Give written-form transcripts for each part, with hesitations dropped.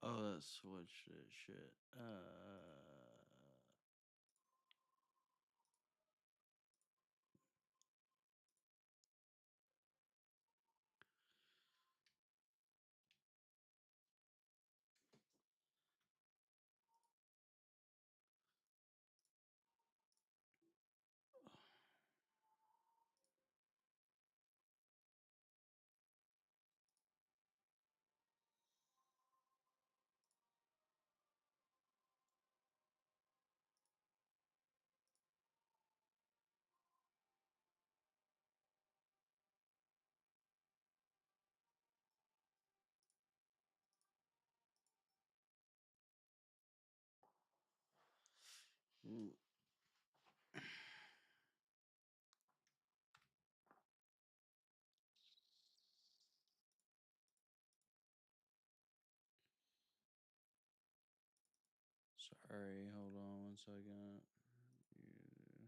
Oh, that switched it. Shit. Ooh. Sorry, hold on 1 second. Yeah.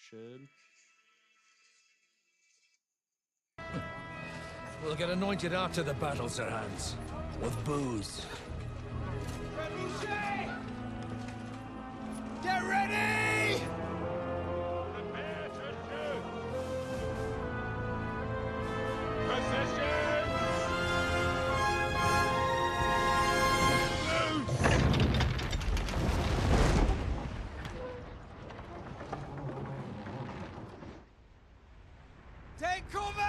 Should. We'll get anointed after the battles are hands. With booze. Get ready! Prepare to shoot! Position! Take cover!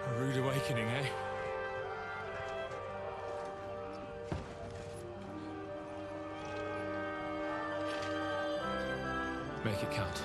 A rude awakening, eh? Make it count.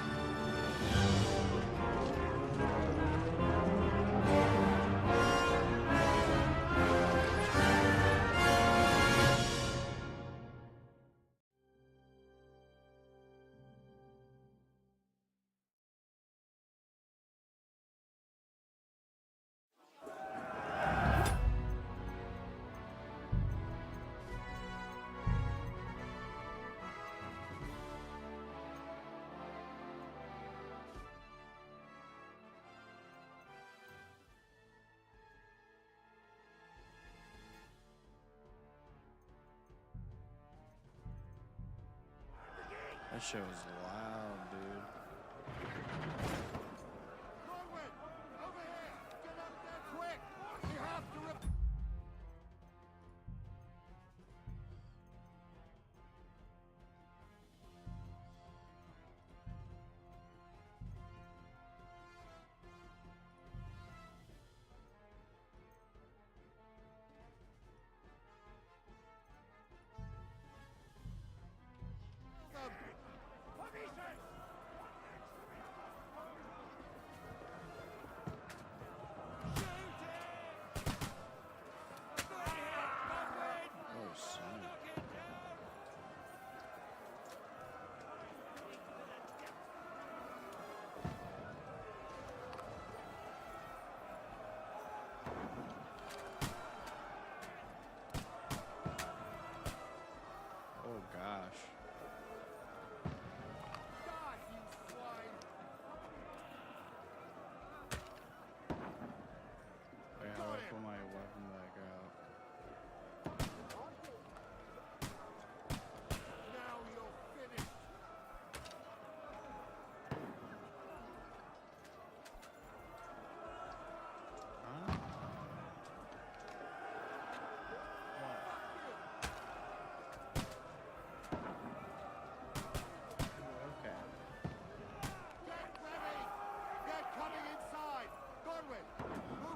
That shit was loud, dude.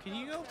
Can you go?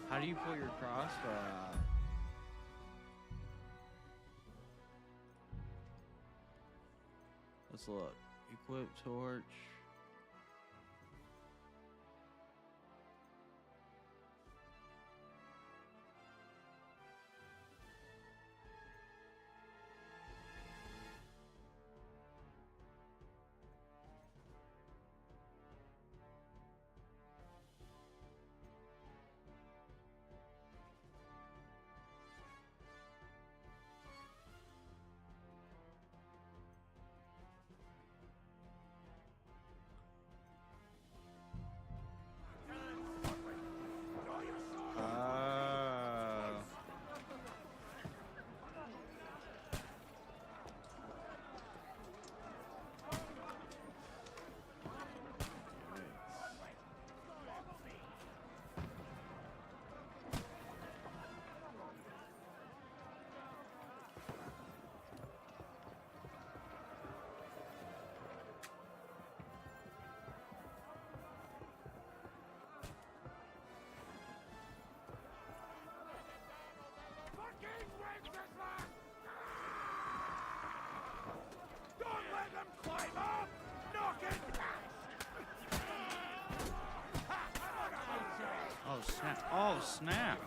How do you pull your crossbow out? Let's look. Equip torch. Oh snap! Oh snap!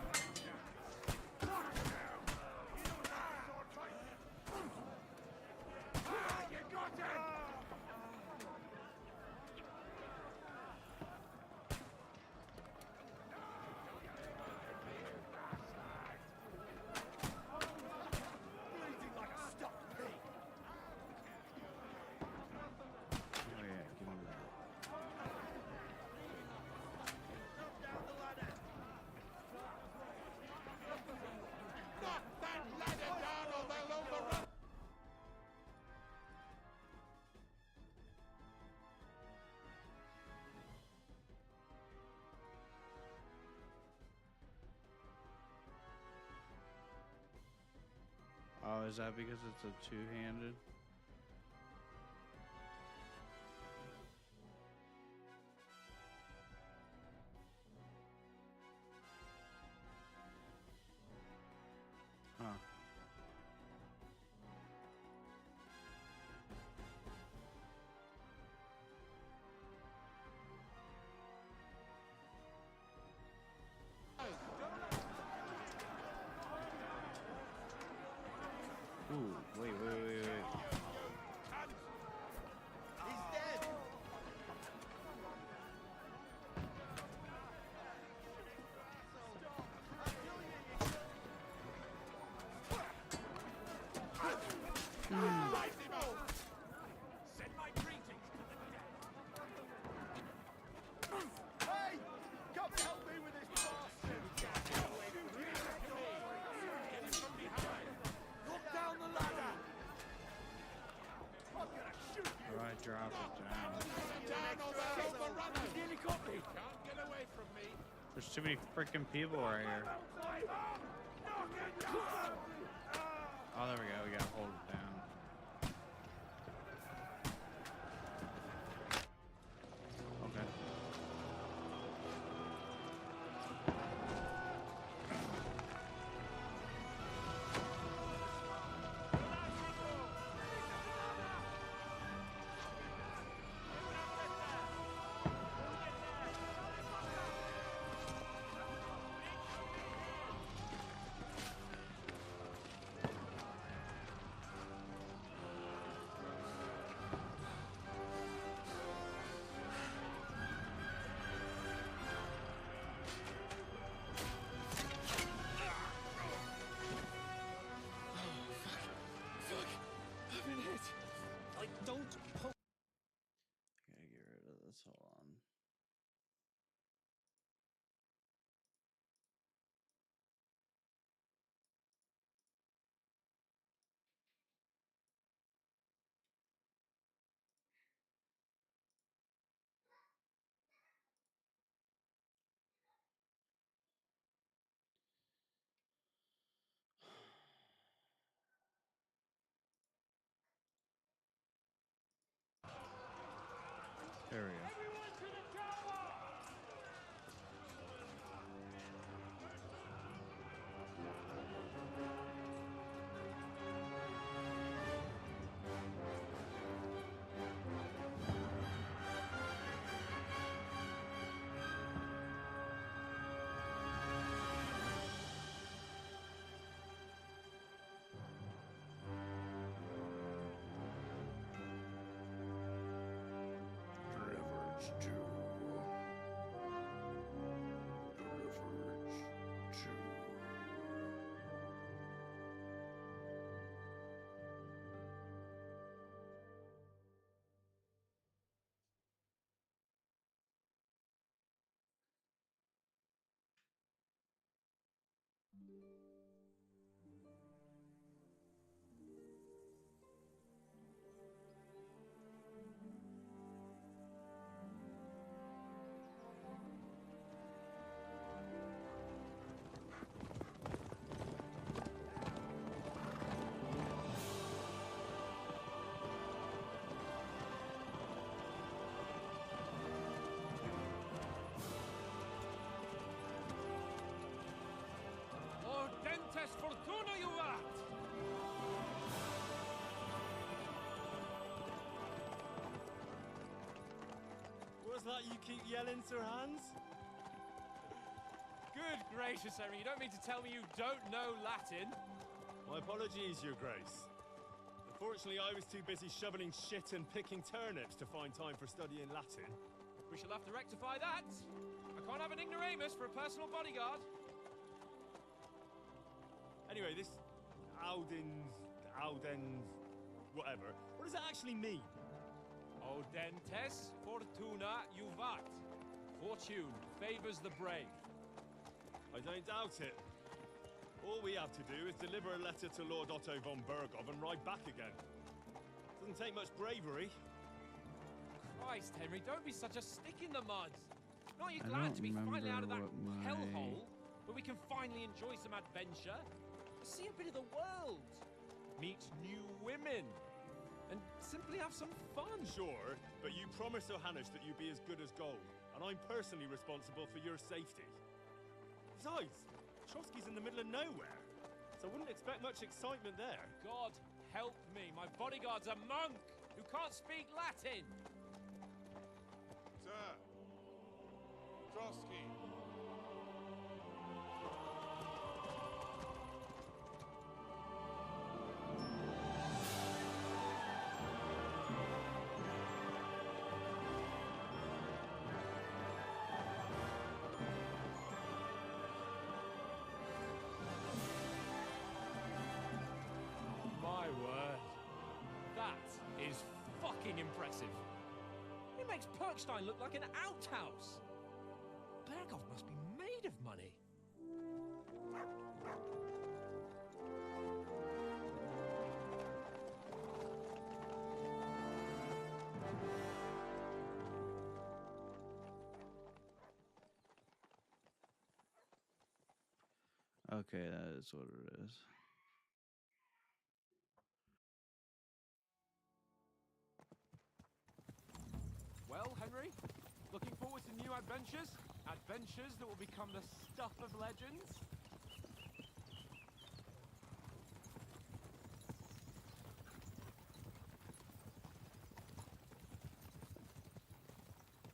Oh, is that because it's a two-handed? Huh. Ooh, wait. He's dead. Send my greetings to the dead. Hey! Come help me with this bastard! Get him from behind! Look down the ladder! I'm gonna shoot you! Alright, drop it down. Nearly got me! Can't get away from me! There's too many freaking people right here. Oh, there we go. We gotta hold it down. Okay. to Deliverance to Ordentes fortuna juvat! What's that you keep yelling, Sir Hans? Good gracious, Henry, you don't mean to tell me you don't know Latin? My apologies, Your Grace. Unfortunately, I was too busy shoveling shit and picking turnips to find time for studying Latin. We shall have to rectify that. I can't have an ignoramus for a personal bodyguard. Anyway, this Audens, whatever. What does that actually mean? Audentes fortuna juvat. Fortune favors the brave. I don't doubt it. All we have to do is deliver a letter to Lord Otto von Bergov and ride back again. Doesn't take much bravery. Christ, Henry, don't be such a stick in the mud. Not you I glad don't to be finally out of that remember what my- hellhole where we can finally enjoy some adventure, see a bit of the world, meet new women, and simply have some fun. Sure, but you promised Johannes that you'd be as good as gold, and I'm personally responsible for your safety. Besides, Trotsky's in the middle of nowhere, so I wouldn't expect much excitement there. God help me, my bodyguard's a monk who can't speak Latin. Sir. Trotsky. My word. That is fucking impressive. It makes Perkstein look like an outhouse. Bergov must be made of money. Okay, that is what it is. Well, Henry, looking forward to new adventures? Adventures that will become the stuff of legends?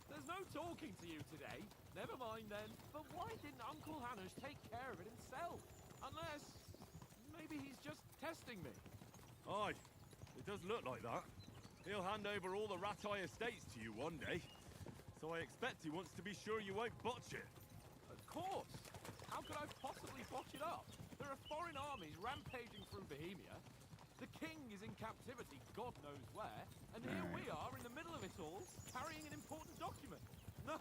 There's no talking to you today. Never mind then. But why didn't Uncle Hanush take care of it himself? Unless, maybe he's just testing me. Aye, it does look like that. He'll hand over all the Ratai estates to you one day. So I expect he wants to be sure you won't botch it. Of course. How could I possibly botch it up? There are foreign armies rampaging through Bohemia. The king is in captivity, God knows where. And here we are in the middle of it all, carrying an important document. No,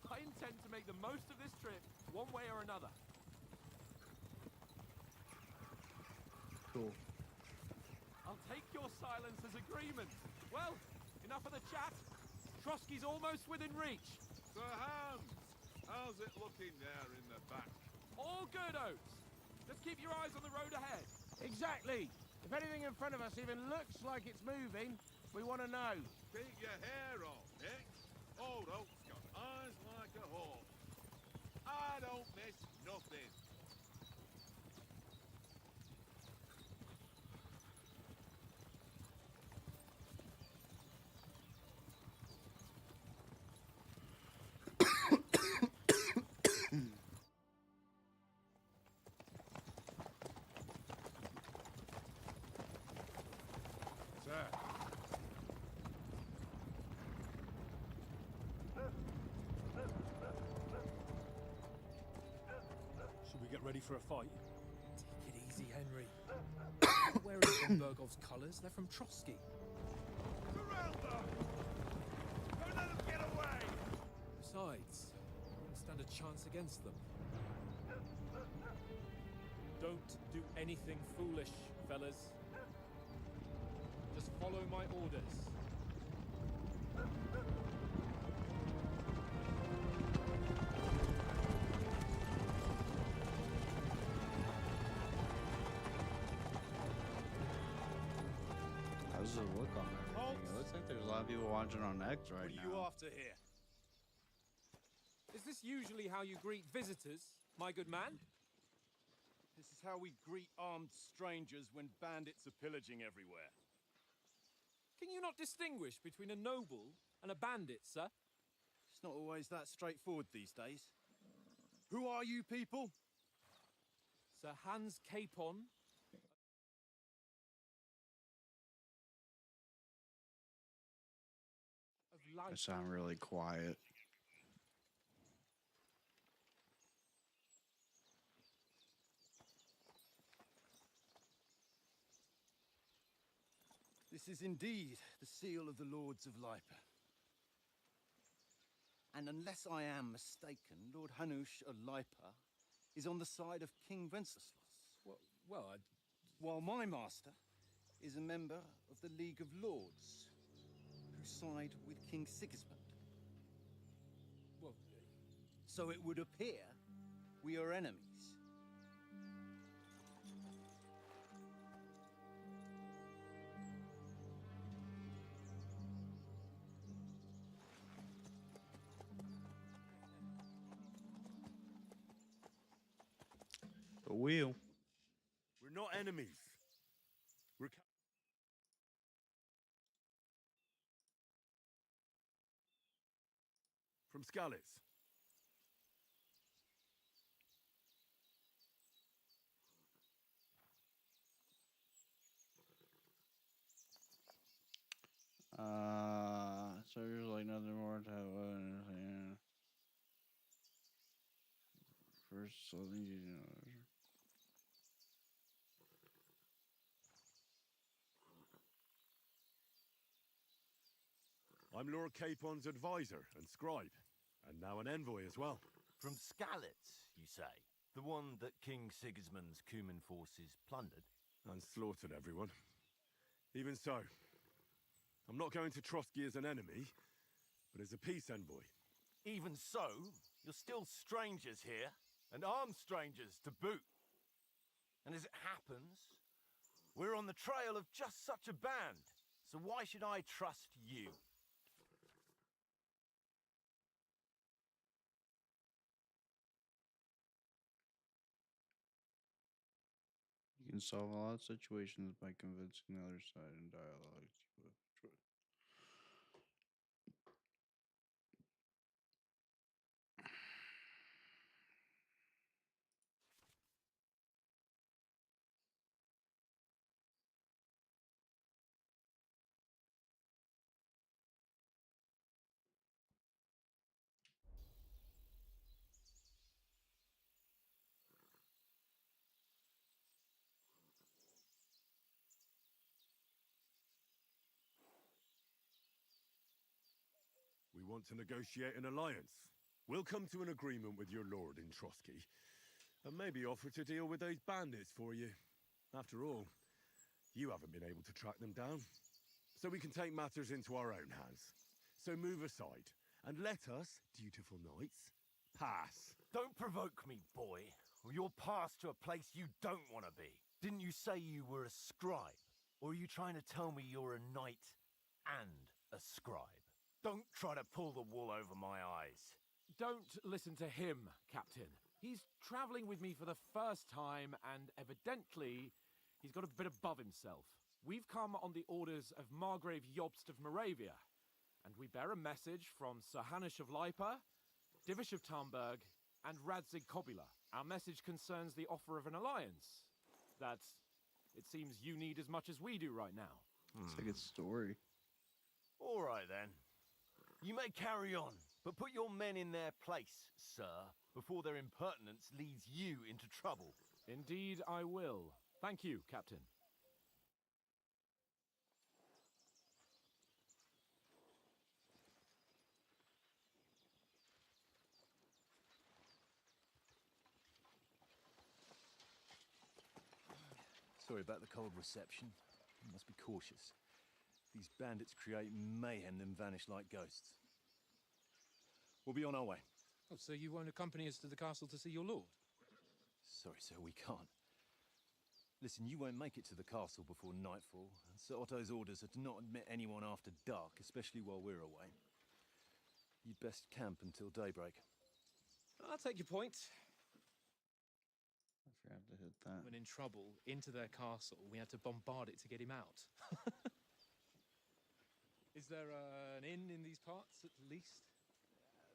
I intend to make the most of this trip, one way or another. Cool. I'll take your silence as agreement. Well, enough of the chat. Trotsky's almost within reach. Sir Hans, how's it looking there in the back? All good, Oates. Just keep your eyes on the road ahead. Exactly. If anything in front of us even looks like it's moving, we want to know. Keep your hair on, Nick. Old Oak's got eyes like a hawk. I don't miss nothing. Sir. get ready for a fight? Take it easy, Henry. Where are von Bergov's colours? They're from Trotsky. Surround them! Don't let them get away! Besides, we wouldn't stand a chance against them. Don't do anything foolish, fellas. Just follow my orders. How's the look on everything? It looks like there's a lot of people watching on X right What are you now. after here? Is this usually how you greet visitors, my good man? This is how we greet armed strangers when bandits are pillaging everywhere. Can you not distinguish between a noble and a bandit, sir? It's not always that straightforward these days. Who are you people? Sir Hans Capon. Of I life. sound really quiet. This is indeed the seal of the Lords of Lipa. And unless I am mistaken, Lord Hanush of Lipa is on the side of King Wenceslas, Well, while my master is a member of the League of Lords, who side with King Sigismund. well, So it would appear we are enemies. The wheel. We're not enemies. We're from Skalitz. So there's like nothing more to anything. First, something you know. I'm Lord Capon's advisor and scribe, and now an envoy as well. From Skalitz, you say? The one that King Sigismund's Cuman forces plundered? And slaughtered everyone. Even so, I'm not going to Trotsky as an enemy, but as a peace envoy. Even so, you're still strangers here, and armed strangers to boot. And as it happens, we're on the trail of just such a band, so why should I trust you? You can solve a lot of situations by convincing the other side in dialogue. We want to negotiate an alliance. We'll come to an agreement with your lord in Trotsky, and maybe offer to deal with those bandits for you. After all, you haven't been able to track them down. So we can take matters into our own hands. So move aside, and let us, dutiful knights, pass. Don't provoke me, boy, or you'll pass to a place you don't want to be. Didn't you say you were a scribe? Or are you trying to tell me you're a knight and a scribe? Don't try to pull the wool over my eyes. Don't listen to him, Captain. He's traveling with me for the first time, and evidently, he's got a bit above himself. We've come on the orders of Margrave Jobst of Moravia, and we bear a message from Sir Hanush of Lipa, Divish of Tarnberg, and Radzig Kobula. Our message concerns the offer of an alliance that it seems you need as much as we do right now. It's like a story. All right, then. You may carry on, But put your men in their place, sir, before their impertinence leads you into trouble. Indeed, I will. Thank you, Captain. Sorry about the cold reception. You must be cautious. These bandits create mayhem then vanish like ghosts. We'll be on our way. Oh, so you won't accompany us to the castle to see your lord? Sorry, sir, we can't. Listen, you won't make it to the castle before nightfall, and Sir Otto's orders are to not admit anyone after dark, especially while we're away. You'd best camp until daybreak. I'll take your point. I forgot to hit that. When in trouble, into their castle, we had to bombard it to get him out. Is there an inn in these parts, at least?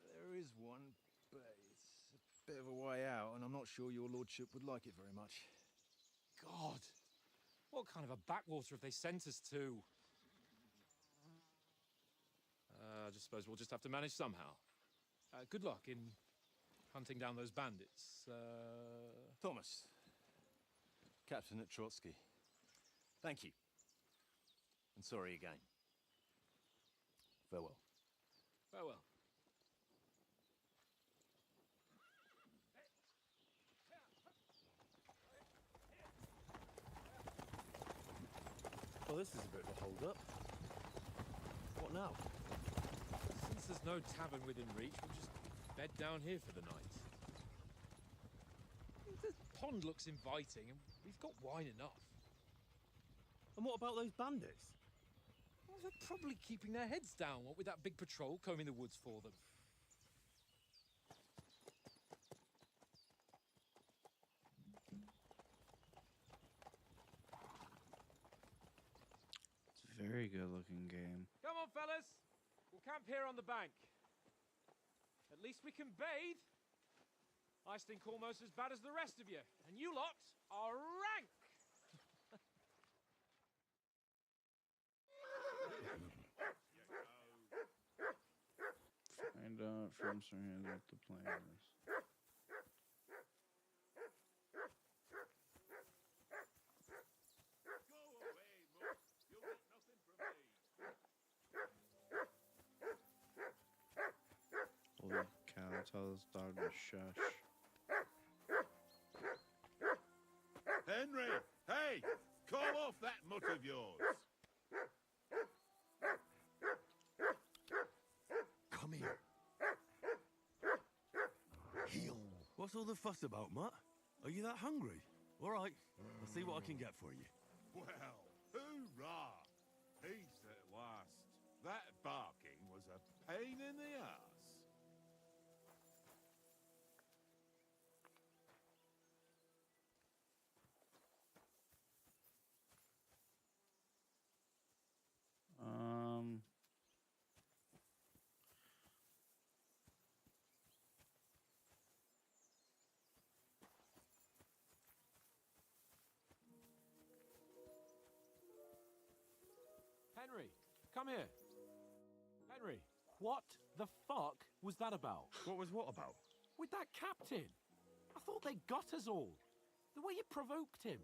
There is one, but it's a bit of a way out, and I'm not sure your lordship would like it very much. God! What kind of a backwater have they sent us to? I just suppose we'll just have to manage somehow. Good luck in hunting down those bandits. Thomas, Captain at Trotsky. Thank you. And sorry again. Farewell. Farewell. Well, this is a bit of a hold-up. What now? Since there's no tavern within reach, we'll just bed down here for the night. The pond looks inviting, and we've got wine enough. And what about those bandits? Well, they're probably keeping their heads down, what with that big patrol combing the woods for them. It's a very good looking game. Come on, fellas. We'll camp here on the bank. At least we can bathe. I stink almost as bad as the rest of you, and you lot are rank. Find out from Sir Hand what the plan is. Holy cow, tell this dog to shush. Henry! Hey! Call off that mutt of yours! Come here. Heel. What's all the fuss about, Mutt? Are you that hungry? All right, I'll see what I can get for you. Well, hoorah! Peace at last. That barking was a pain in the ass. Henry, come here. Henry, what the fuck was that about? What was what about? With that captain? I thought they got us all. The way you provoked him.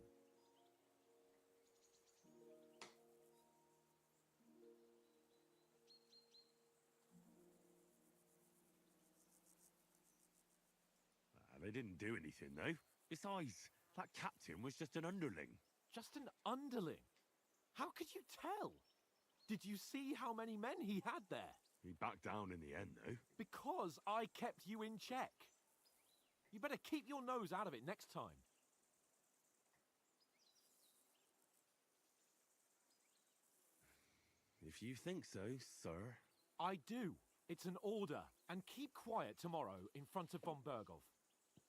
They didn't do anything, though. Besides, that captain was just an underling. Just an underling? How could you tell? Did you see how many men he had there? He backed down in the end, though. Because I kept you in check. You better keep your nose out of it next time. If you think so, sir. I do. It's an order. And keep quiet tomorrow in front of von Berghoff.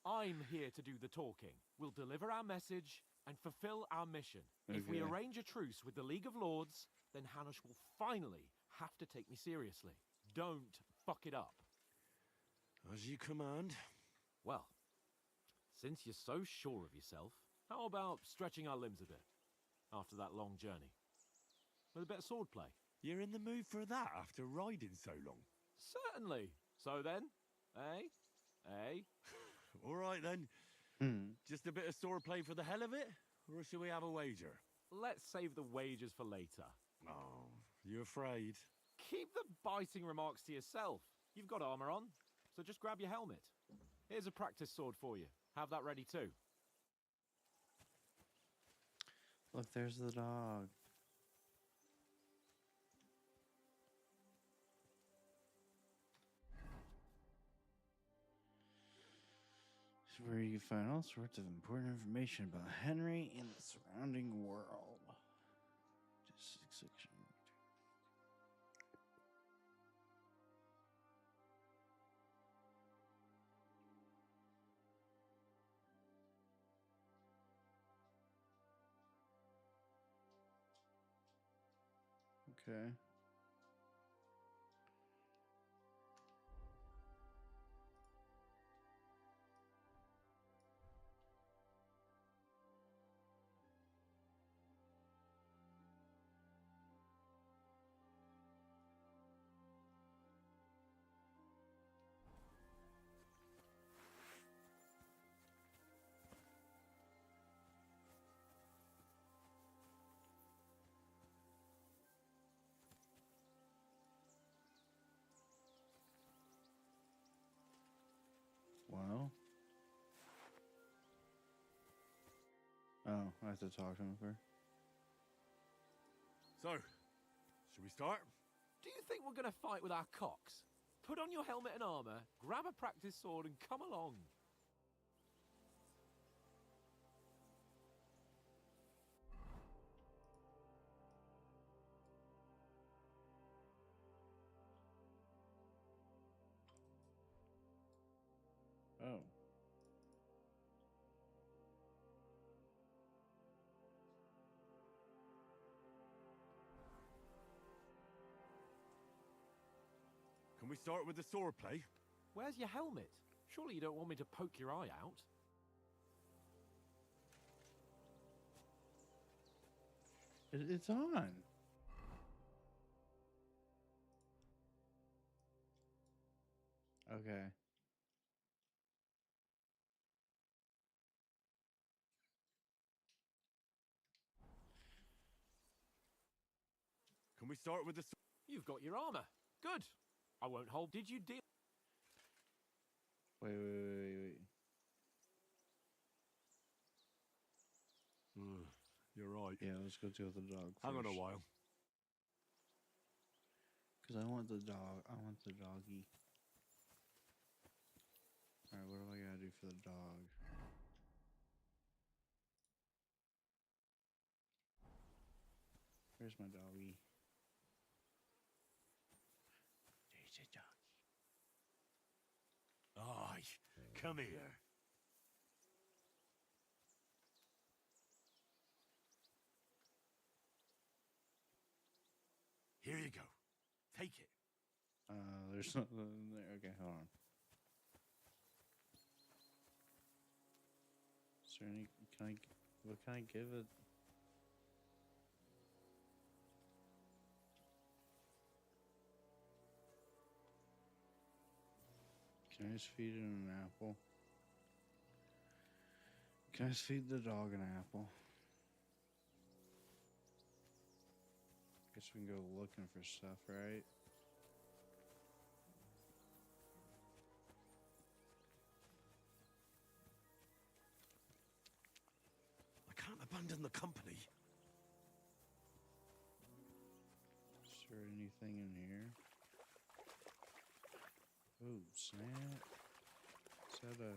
I'm here to do the talking. We'll deliver our message and fulfill our mission. If we Okay. arrange a truce with the League of Lords, then Hanush will finally have to take me seriously. Don't fuck it up. As you command. Well, since you're so sure of yourself, how about stretching our limbs a bit after that long journey? With a bit of swordplay? You're in the mood for that after riding so long? Certainly. So then, eh? Eh? All right then. Hmm. Just a bit of swordplay for the hell of it? Or should we have a wager? Let's save the wagers for later. Oh, you afraid? Keep the biting remarks to yourself. You've got armor on, so just grab your helmet. Here's a practice sword for you. Have that ready too. Look, there's the dog. This is where you can find all sorts of important information about Henry and the surrounding world. Just section. Okay. Well. Oh, I have to talk to him first. So, should we start? Do you think we're going to fight with our cocks? Put on your helmet and armor, grab a practice sword, and come along. Oh. Can we start with the swordplay? Where's your helmet? Surely you don't want me to poke your eye out? It's on. Okay. Can we start with the You've got your armor. Good. I won't hold. Did you deal? Wait. You're right. Yeah, let's go deal with the dog Hang on a first. while. Because I want the dog. I want the doggy. Alright, what do I gotta do for the dog? Where's my doggy? There's a dog. Aye, come here. Here you go. Take it. There's nothing in there. Okay, hold on. Is there any? What can I give it? Can I just feed it an apple? Can I just feed the dog an apple? Guess we can go looking for stuff, right? I can't abandon the company. Is there anything in here? Oh, snap. Is that a...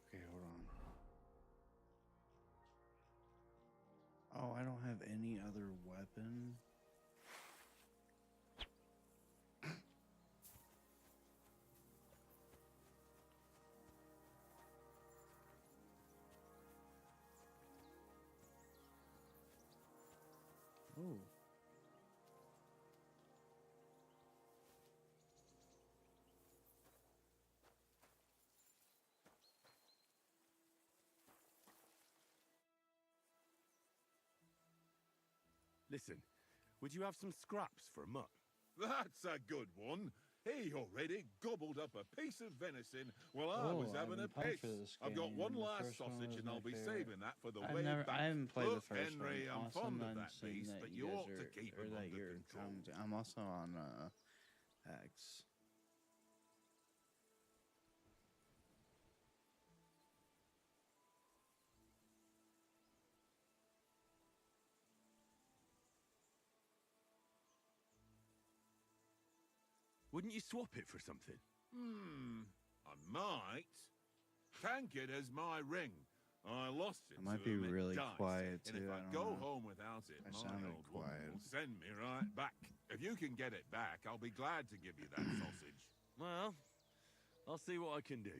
Okay, hold on. Oh, I don't have any other weapon. Oh. Listen, would you have some scraps for a mutt? That's a good one. He already gobbled up a piece of venison while I was Oh, I've having been a pumped piss. for this I've got game. one The last first one sausage was and my I'll be favorite. saving that for the I way back. haven't played the Look, first Henry, one. I'm Also, fond of I'm that seeing beast, that but you you guys ought to are, keep or him that under you're control. commenting. I'm also on X. Wouldn't you swap it for something? I might. Tankard has my ring. I lost it I might to be him at really dice, quiet, and too, if I I don't go know. home without it, I my sounded old woman quiet. will send me right back. If you can get it back, I'll be glad to give you that sausage. Well, I'll see what I can do.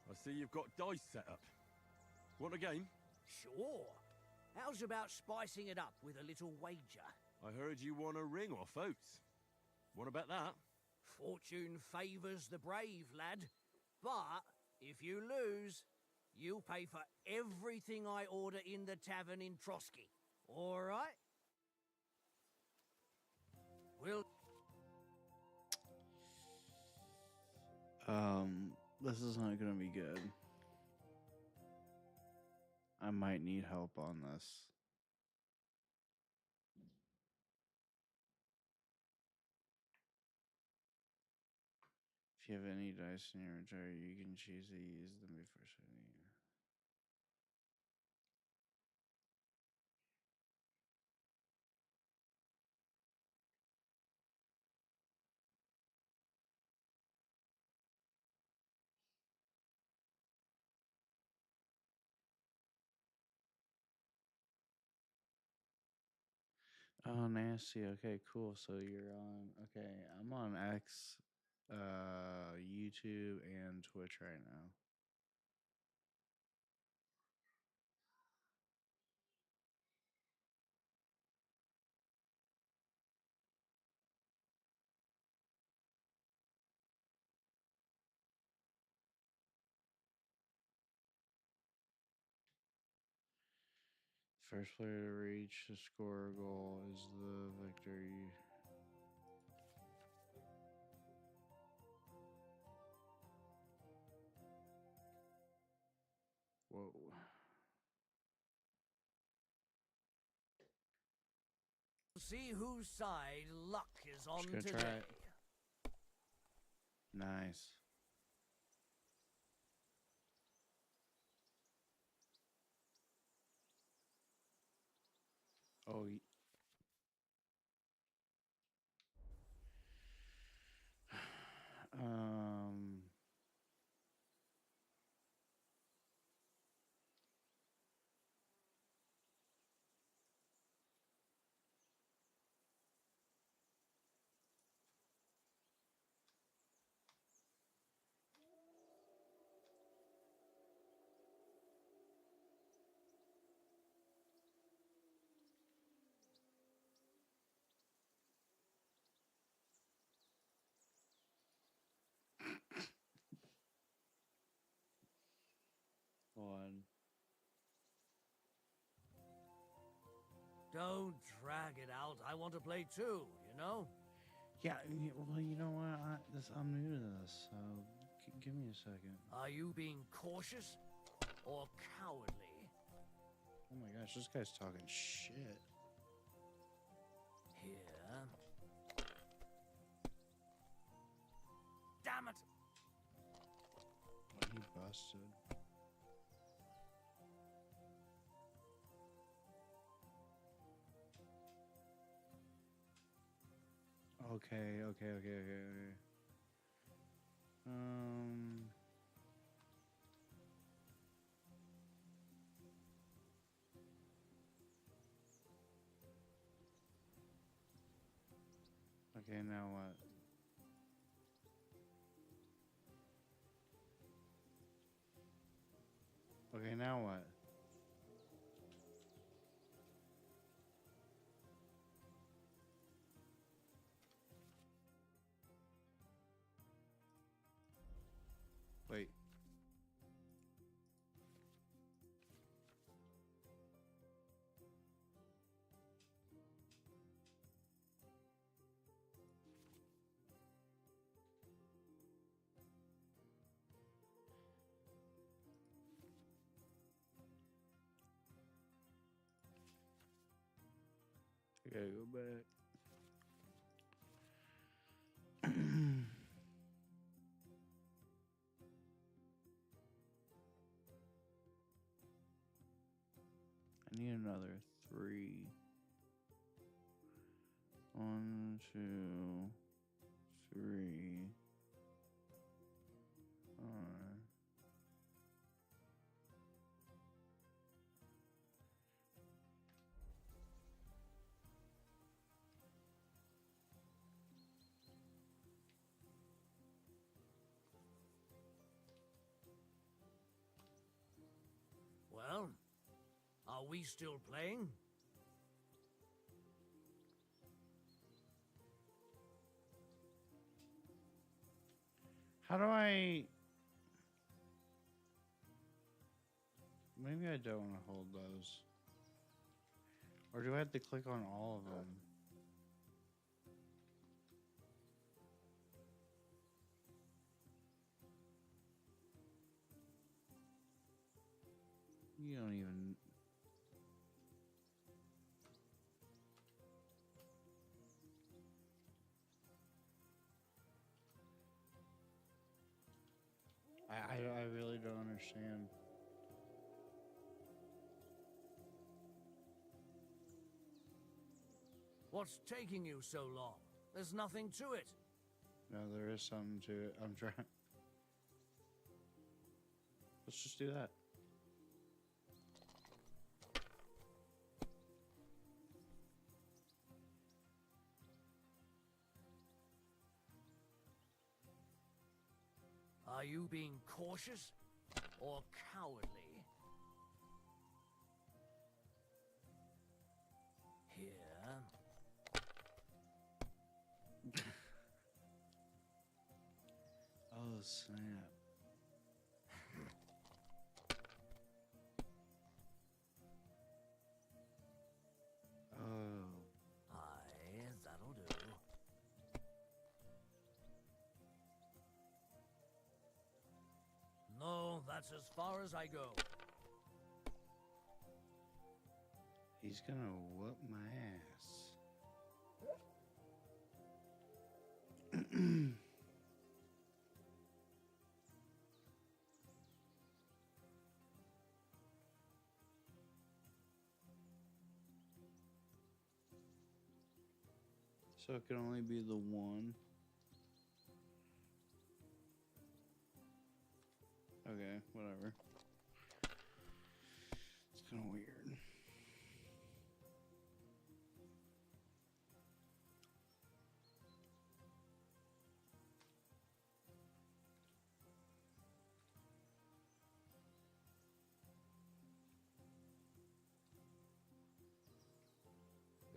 I see you've got dice set up. Want a game? Sure. How's about spicing it up with a little wager? I heard you won a ring off Oates. What about that? Fortune favours the brave, lad. But if you lose, you'll pay for everything I order in the tavern in Trotsky. All right? We'll... This is not gonna be good. I might need help on this. If you have any dice in your inventory, you can choose to use them before shooting. Oh, nasty. Okay, cool. So you're on. Okay, I'm on X, YouTube, and Twitch right now. First player to reach the score goal is the victory. Whoa. see whose side luck is on Just gonna today. try it. Nice. Oh, um, one. Don't drag it out. I want to play too, you know? Yeah, well, you know what? I'm new to this, so give me a second. Are you being cautious or cowardly? Oh my gosh, this guy's talking shit. Here. Damn it! He busted. Okay. Okay, now what? Okay, now what? Wait. I gotta go back. I need another 3. 1, 2, 3. Well, are we still playing? How do I... Maybe I don't want to hold those. Or do I have to click on all of them? You don't even... I really don't understand. What's taking you so long? There's nothing to it. No, there is something to it. I'm trying. Let's just do that. Are you being cautious or cowardly? Here. Oh, snap. Oh. Aye, that'll do. No, that's as far as I go. He's gonna whoop my ass. So it can only be the one. Okay, whatever. It's kind of weird.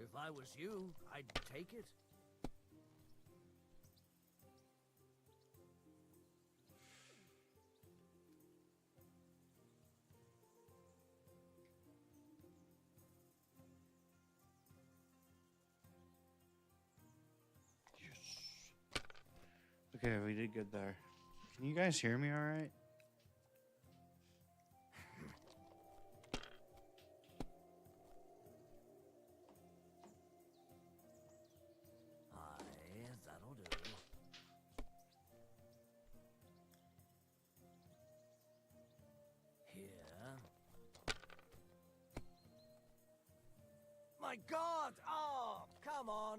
If I was you, I'd take it. Okay, we did good there. Can you guys hear me all right? Aye, that'll do. Here. My God! Oh, come on!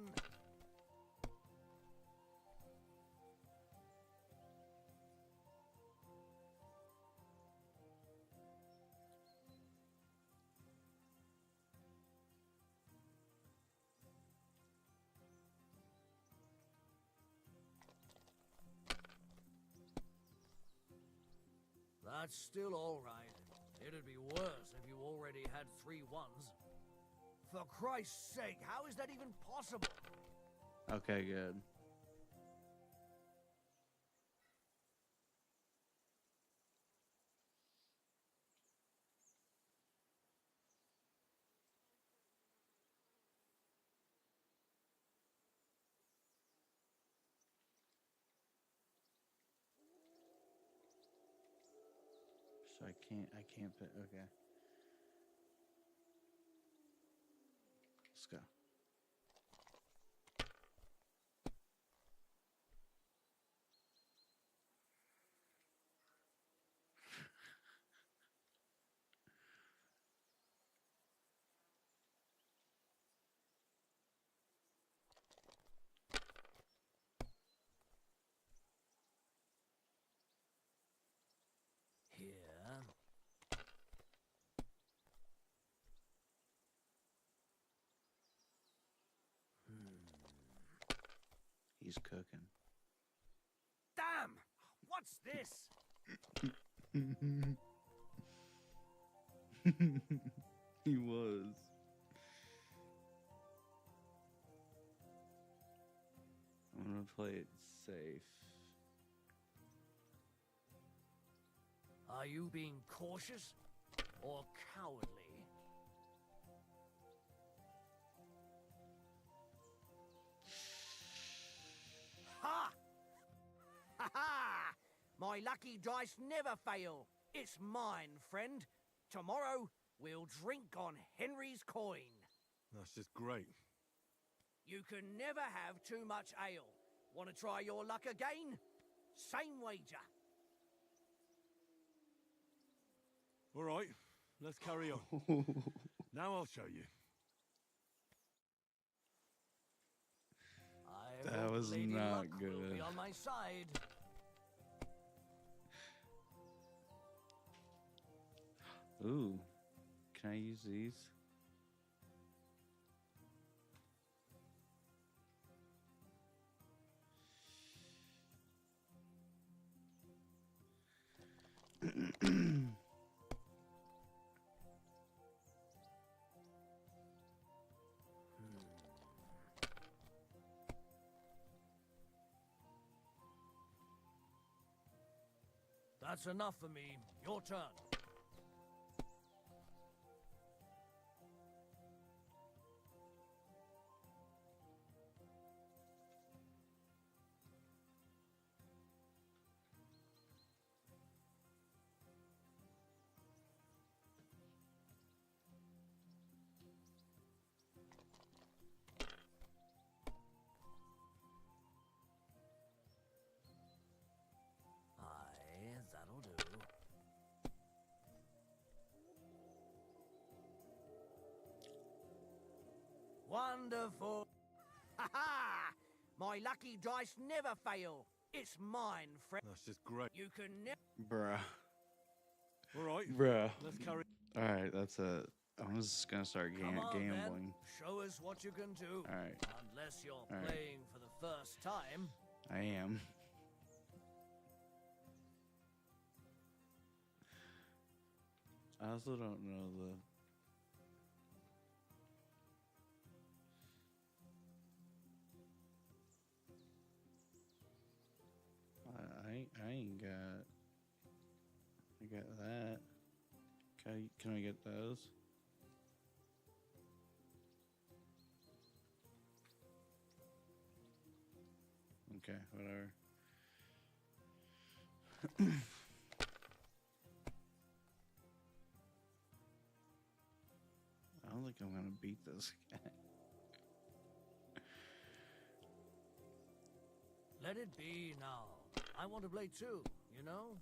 That's still all right. It'd be worse if you already had 3 ones. For Christ's sake, how is that even possible? Okay, good. So I can't put, okay. Let's go. Here. He's cooking. Damn! What's this? He was. I'm gonna play it safe. Are you being cautious or cowardly? Ha! Ha ha! My lucky dice never fail. It's mine, friend. Tomorrow, we'll drink on Henry's coin. That's just great. You can never have too much ale. Want to try your luck again? Same wager. All right, let's carry on. Now I'll show you. I That hope was Lady not Luck will be good. on my side. Ooh, can I use these? That's enough for me. Your turn. Aye, that'll do. Wonderful. Ha ha! My lucky dice never fail. It's mine, friend. That's just great. You can never. Bruh. All right, Bruh. let's carry. Alright, that's it. I'm just gonna start Come on, then. gambling. Show us what you can do. Alright, Unless you're right. playing for the first time. I am. I also don't know the... I ain't got... I got that. Can I get those? Okay, whatever. I don't think I'm gonna beat this guy. Let it be now. I want to play too, you know?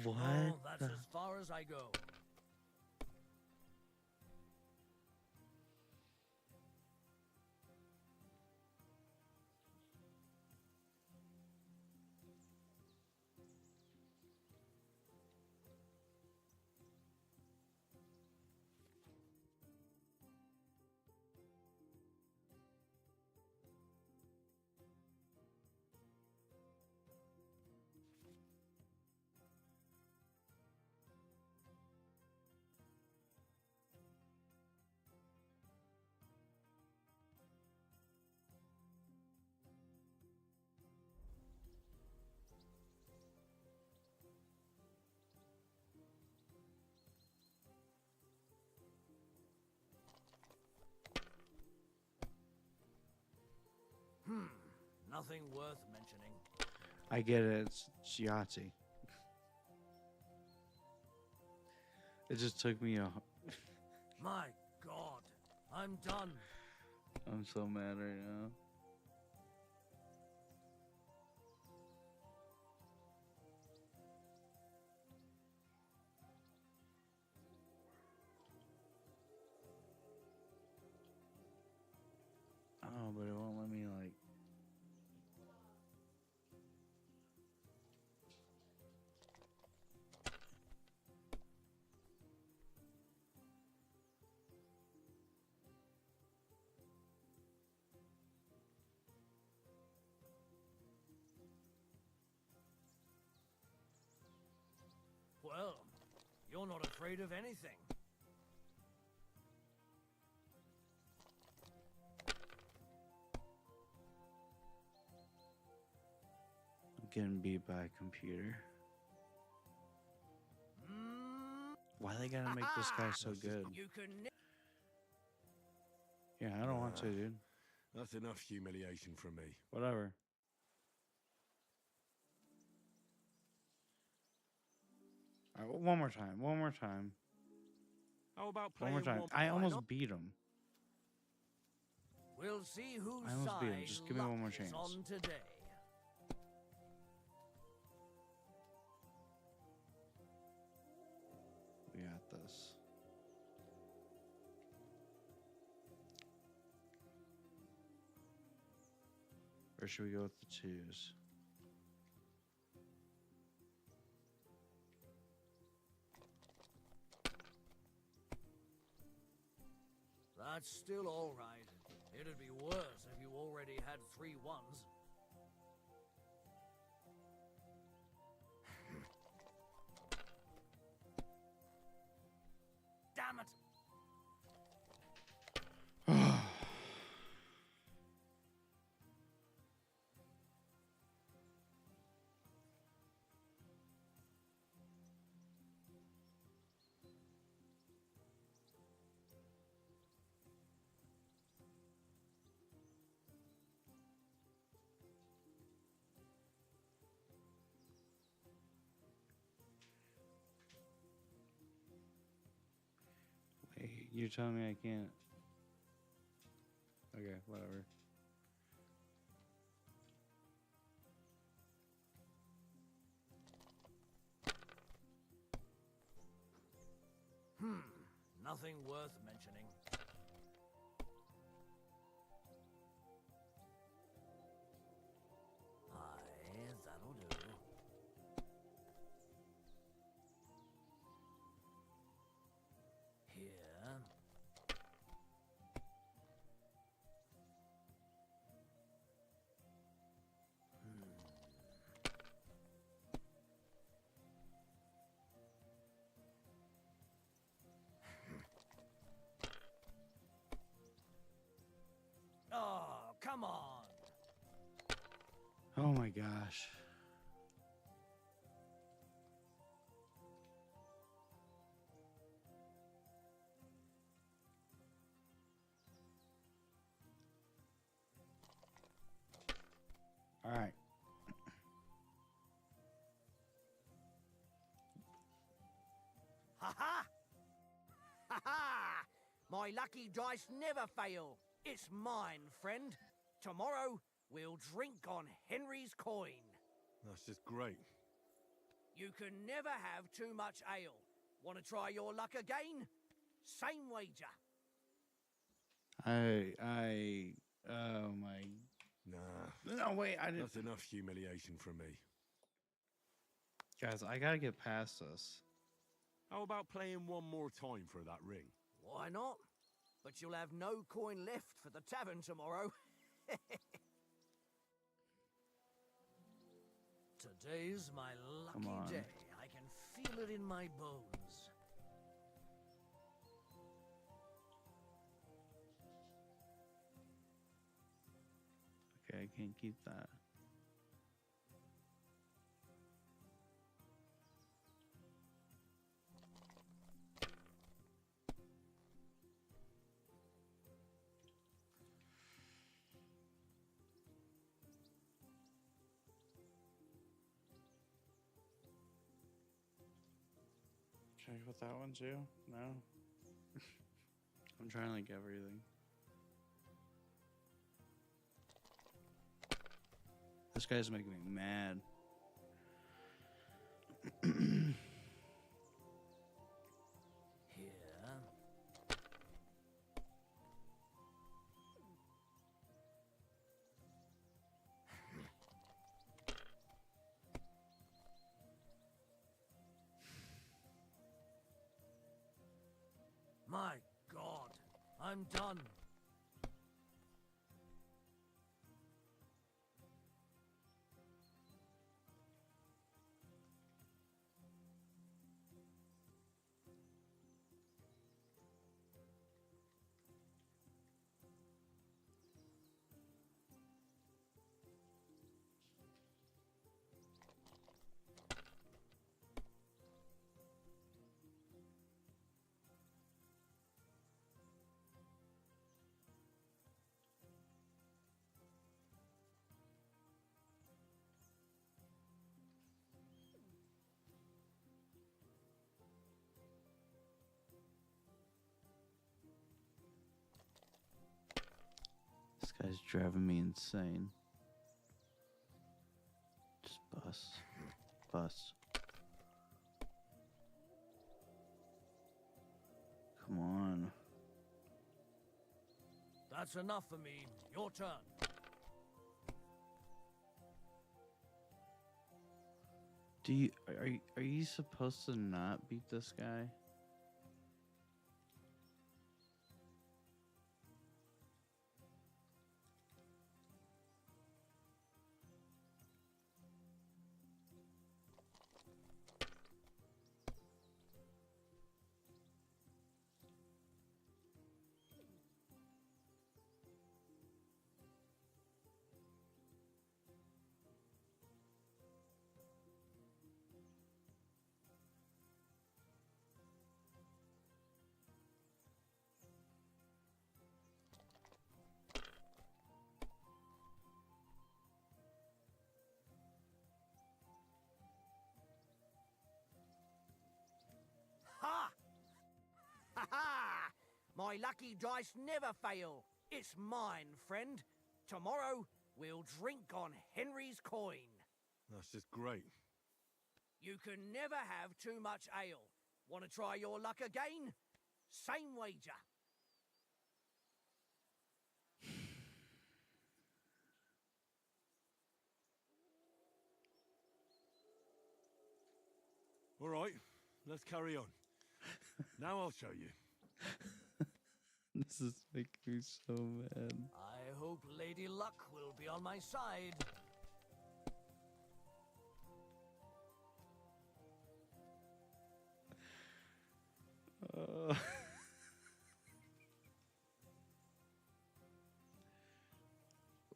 What? Oh, that's as far as I go. Nothing worth mentioning. I get it. It's Yahtzee. It just took me a. My God, I'm done. I'm so mad right now. Oh, but it won't let me like. Well, you're not afraid of anything. I'm getting beat by a computer. Why they gotta make this guy so good? You can Yeah, I don't want to, dude. That's enough humiliation from me. Whatever. All right, one more time. One more time. How about One playing more time. I almost beat him. We'll see whose I almost beat him. side Just give me one more luck is chance. on today. We got this. Or should we go with the twos? That's still all right. It'd be worse if you already had 3 ones. Damn it! Wait, you're telling me I can't? Okay, whatever. Nothing worth mentioning. Aye, that'll do. Here. Oh, come on. Oh my gosh. All right. Ha ha! Ha ha! My lucky dice never fail. It's mine, friend. Tomorrow, we'll drink on Henry's coin. That's just great. You can never have too much ale. Want to try your luck again? Same wager. Oh my. Nah, No, wait, I didn't. that's enough humiliation from me. Guys, I gotta get past this. How about playing one more time for that ring? Why not? But you'll have no coin left for the tavern tomorrow. Today's my Come lucky on. day. I can feel it in my bones. Okay, I can't keep that. Should I put that one too? No. I'm trying to like everything. This guy's making me mad. Here. My God, I'm done. This guy's driving me insane. Just bust. Bust. Come on. That's enough for me. Your turn. Are you supposed to not beat this guy? Ha! Ha ha! My lucky dice never fail. It's mine, friend. Tomorrow, we'll drink on Henry's coin. That's just great. You can never have too much ale. Want to try your luck again? Same wager. All right, let's carry on. Now I'll show you. This is making me so mad. I hope Lady Luck will be on my side.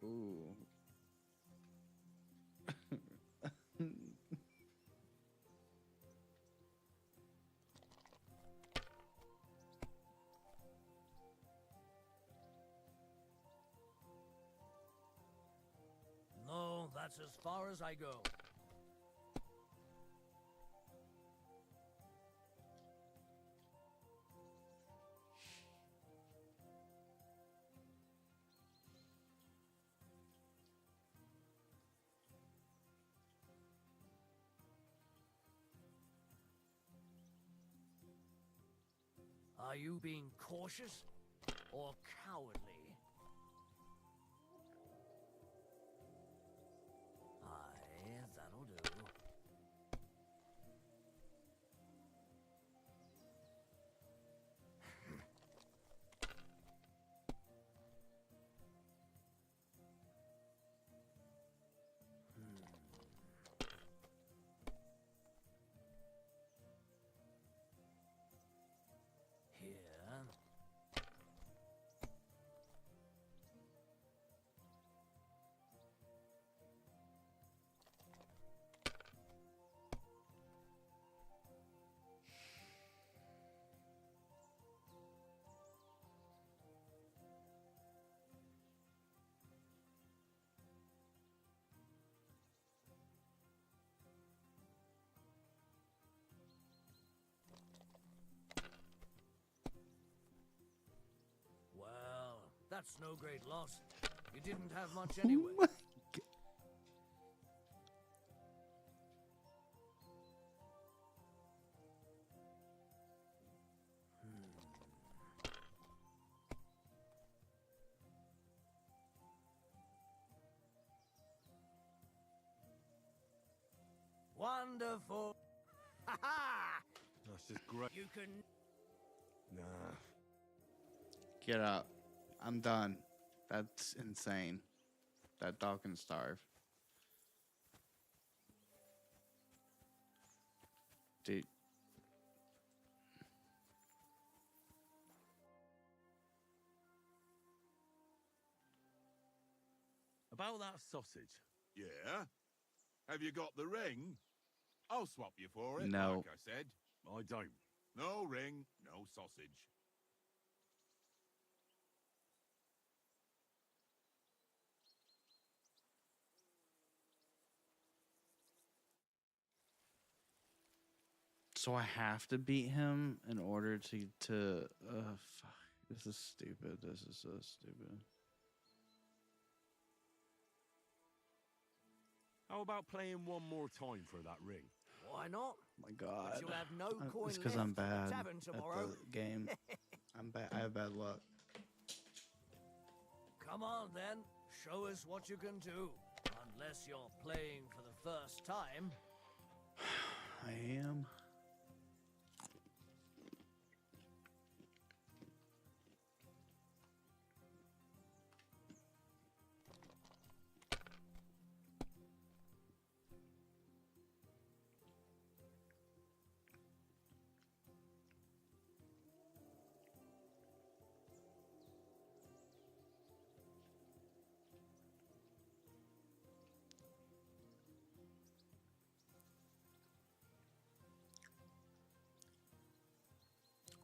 Ooh. No, that's as far as I go. Are you being cautious or cowardly? Aye, that'll do. Here. That's no great loss. You didn't have much Oh anyway. my God. Wonderful. Ha ha! That's just great. You can. Nah. Get out. I'm done. That's insane. That dog can starve. Dude. About that sausage. Yeah? Have you got the ring? I'll swap you for it, No. like I said. I don't. No ring, no sausage. So I have to beat him in order to fuck. This is stupid. This is so stupid. How about playing one more time for that ring? Why not? Oh my God. But you'll have no coin It's because left I'm at the bad tavern tomorrow. at the game. I'm bad. I have bad luck. Come on then, show us what you can do. Unless you're playing for the first time. I am.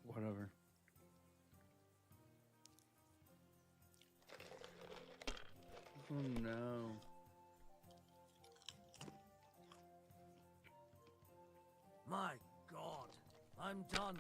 Whatever. Oh no. My God, I'm done.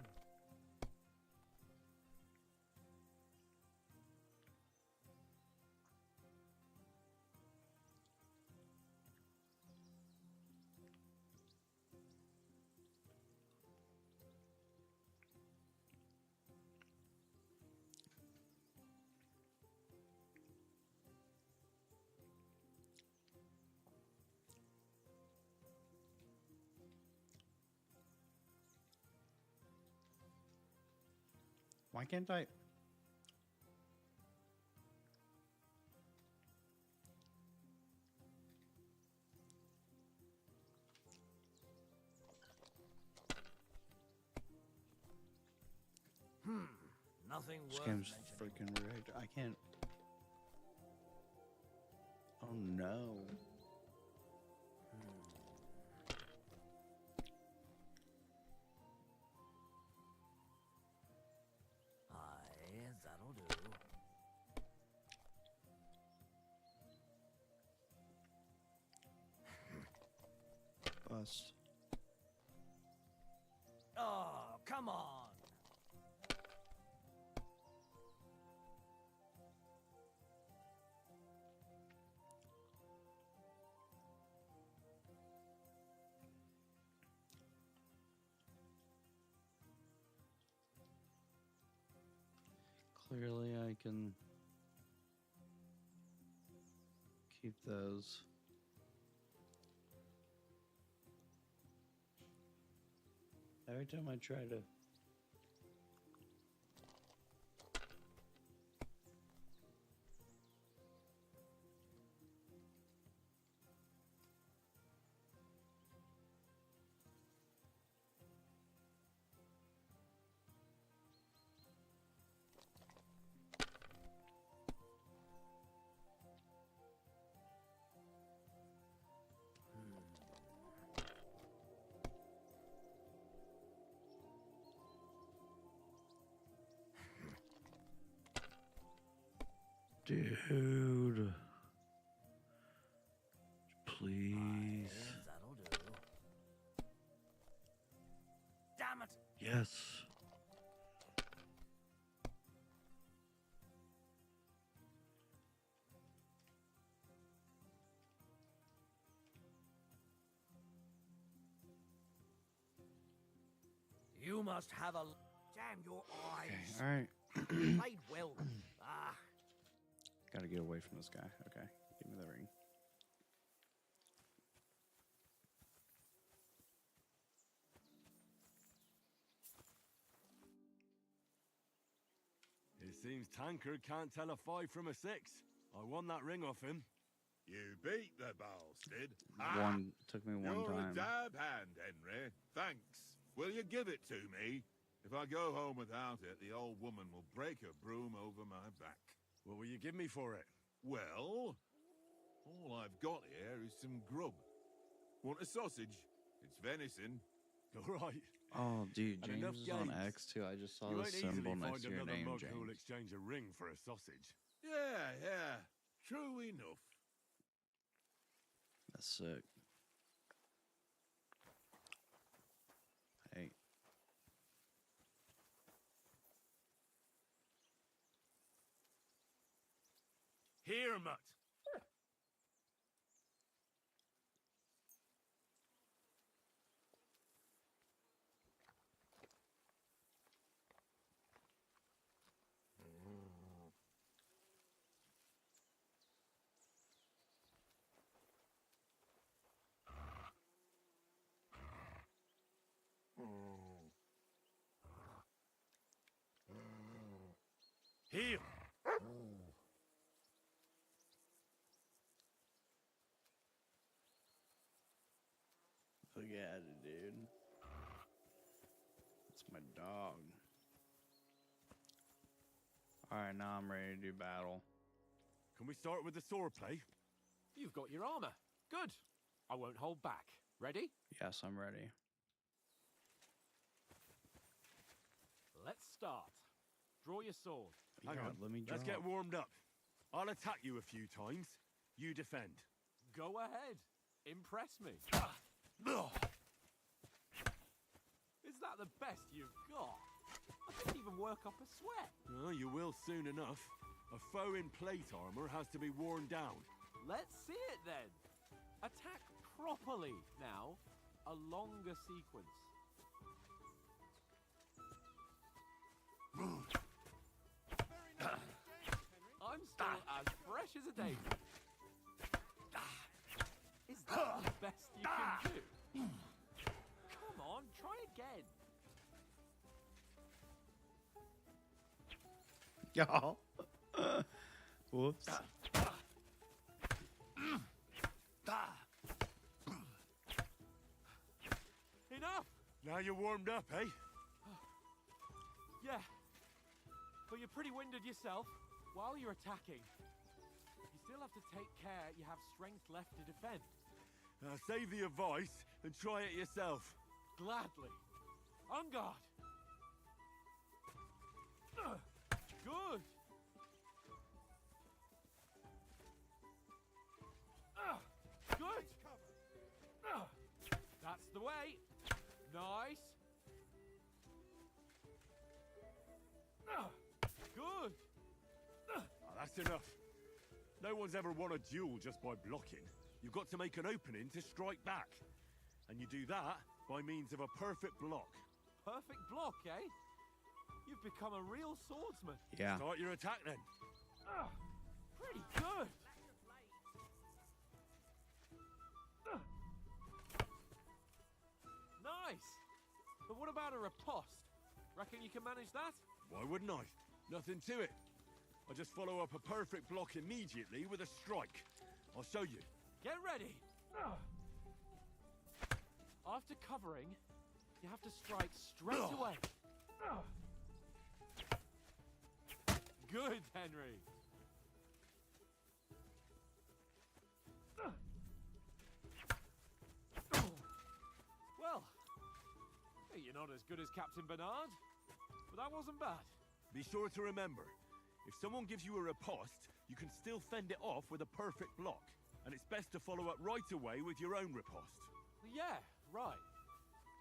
Why can't I? Nothing This worth game's mentioning. freaking rigged. I can't. Oh no. Aye, that'll do. Bust. Oh, come on. Clearly, I can keep those. Every time I try to. Dude. Please. Aye, that'll do. Damn it. Yes. You must have a... Damn your Okay, eyes. all right. Played well. Ah, Gotta get away from this guy. Okay, give me the ring. It seems Tankard can't tell a 5 from a 6. I won that ring off him. You beat the bastard. One took me one You're time. a dab hand, Henry. Thanks. Will you give it to me? If I go home without it, the old woman will break her broom over my back. What will you give me for it? Well, all I've got here is some grub. Want a sausage? It's venison. All right. Oh, dude, And enough James is on games. X too. I just saw You the won't easily symbol next find to your another name, mug who will James. exchange a ring for a sausage. Yeah. True enough. That's sick. Hey. Here, mutt. Here. Look at it, dude. It's my dog. Alright, now I'm ready to do battle. Can we start with the sword play? You've got your armor. Good. I won't hold back. Ready? Yes, I'm ready. Let's start. Draw your sword. Hang Yeah, on. let me Let's draw. get warmed up. I'll attack you a few times. You defend. Go ahead. Impress me. Is that the best you've got? I didn't even work up a sweat. Oh, you will soon enough. A foe in plate armor has to be worn down. Let's see it then. Attack properly now. A longer sequence. I'm still as fresh as a daisy. Is that the best you can do? Come on, try again. Y'all. Whoops. Enough! Now you're warmed up, eh? Yeah. But you're pretty winded yourself while you're attacking. You still have to take care you have strength left to defend. Save the advice and try it yourself. Gladly. On guard. Good. Good. That's the way. Nice. Good. That's enough. No one's ever won a duel just by blocking. You've got to make an opening to strike back. And you do that by means of a perfect block. Perfect block, eh? You've become a real swordsman. Yeah. Start your attack then. Pretty good. Nice. But what about a riposte? Reckon you can manage that? Why wouldn't I? Nothing to it. I just follow up a perfect block immediately with a strike. I'll show you. Get ready. After covering, you have to strike straight away. Good, Henry. Well, you're not as good as Captain Bernard, but that wasn't bad. Be sure to remember, if someone gives you a riposte, you can still fend it off with a perfect block. And it's best to follow up right away with your own riposte. Yeah, right.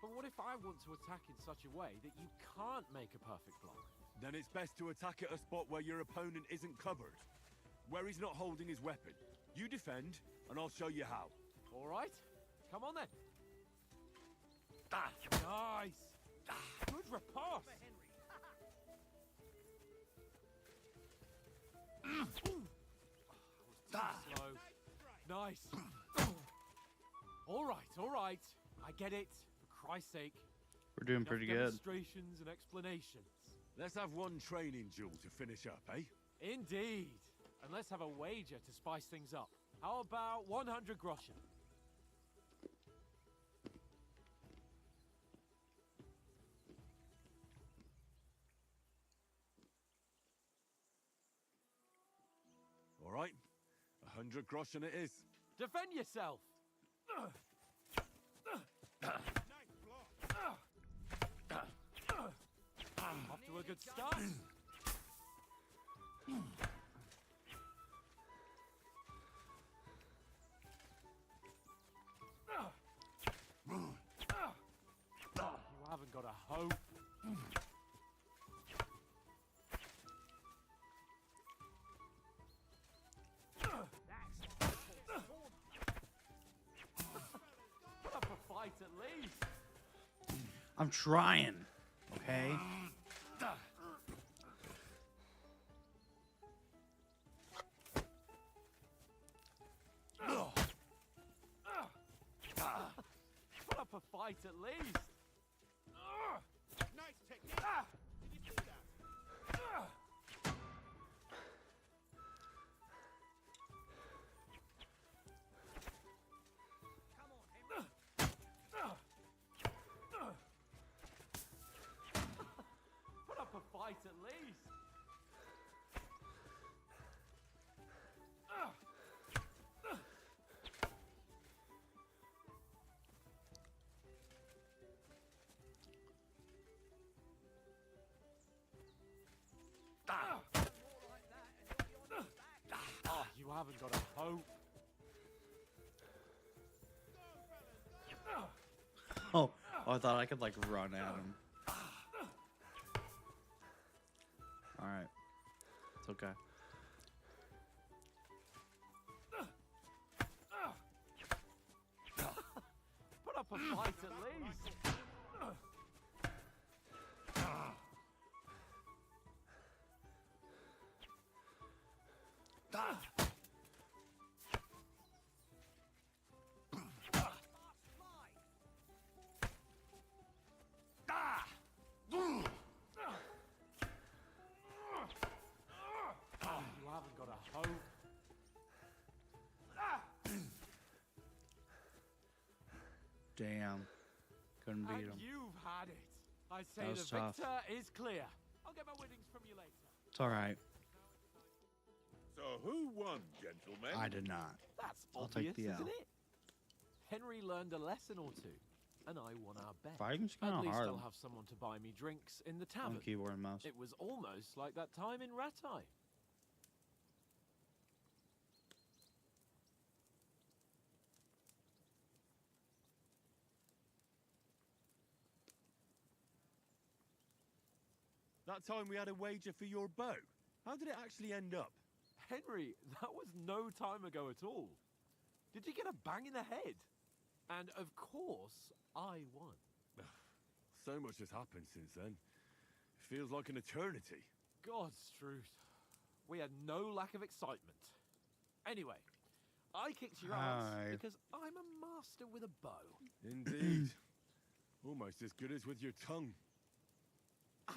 But what if I want to attack in such a way that you can't make a perfect block? Then it's best to attack at a spot where your opponent isn't covered. Where he's not holding his weapon. You defend, and I'll show you how. All right, come on then. Nice. Good repast. Slow. Nice. All right. I get it. For Christ's sake. We're doing Enough pretty good. Demonstrations and explanations. Let's have one training duel to finish up, eh? Indeed. And let's have a wager to spice things up. How about 100 groschen? All right, 100 groschen it is. Defend yourself. Off to a good start. You haven't got a hope. Put up a fight at least. I'm trying. Okay. Put up a fight at least. Nice technique. Did you see that? Put up a fight at least. You haven't got a hope. Oh, I thought I could like run at him. All right, it's okay. Put up a fight at least. You haven't got a hope. Damn, couldn't beat And him. you've had it. I say That the was tough. victor is clear. I'll get my winnings from you later. It's all right. So who won, gentlemen? I did not. That's I'll obvious, take the L. isn't it? Henry learned a lesson or two, and I won our bet. Fighting's At kind of least hard I'll have someone to buy me drinks in the on tavern. keyboard and mouse. It was almost like that time in Rattay. That time we had a wager for your bow. How did it actually end up? Henry, that was no time ago at all. Did you get a bang in the head? And of course, I won. So much has happened since then. It feels like an eternity. God's truth. We had no lack of excitement. Anyway, I kicked your ass Hi. because I'm a master with a bow. Indeed. Almost as good as with your tongue.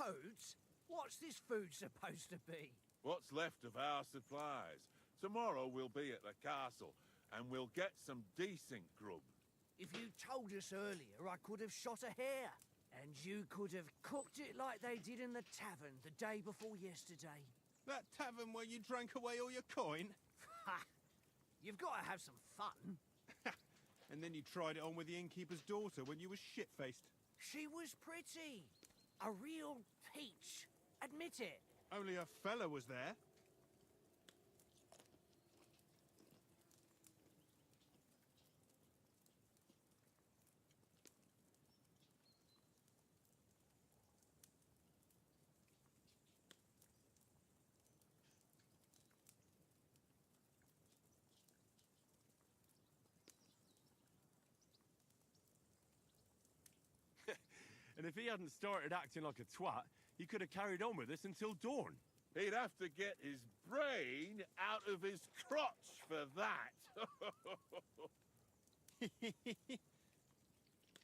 Oats? What's this food supposed to be? What's left of our supplies? Tomorrow we'll be at the castle, and we'll get some decent grub. If you told us earlier, I could have shot a hare. And you could have cooked it like they did in the tavern the day before yesterday. That tavern where you drank away all your coin? Ha! You've got to have some fun. And then you tried it on with the innkeeper's daughter when you were shit-faced. She was pretty. A real peach. Admit it. Only a fella was there. And if he hadn't started acting like a twat, he could have carried on with us until dawn. He'd have to get his brain out of his crotch for that.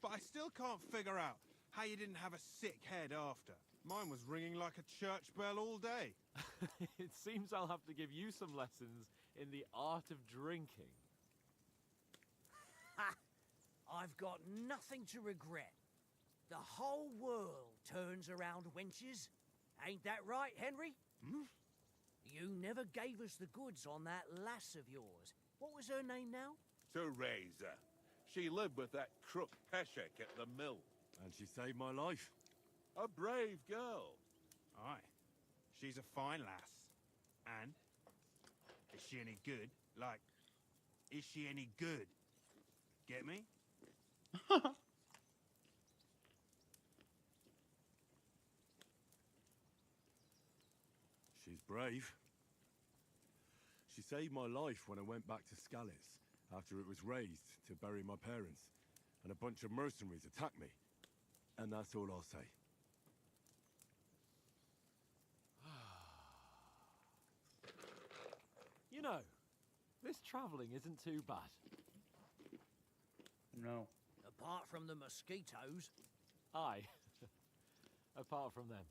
But I still can't figure out how you didn't have a sick head after. Mine was ringing like a church bell all day. It seems I'll have to give you some lessons in the art of drinking. Ha! I've got nothing to regret. The whole world turns around wenches. Ain't that right, Henry? Hmm? You never gave us the goods on that lass of yours. What was her name now? Teresa. She lived with that crook Peshek at the mill. And she saved my life. A brave girl. Aye. She's a fine lass. And? Is she any good? Like, is she any good? Get me? She's brave. She saved my life when I went back to Scallis after it was razed to bury my parents, and a bunch of mercenaries attacked me. And that's all I'll say. You know, this travelling isn't too bad. No. Apart from the mosquitoes. Aye. Apart from them.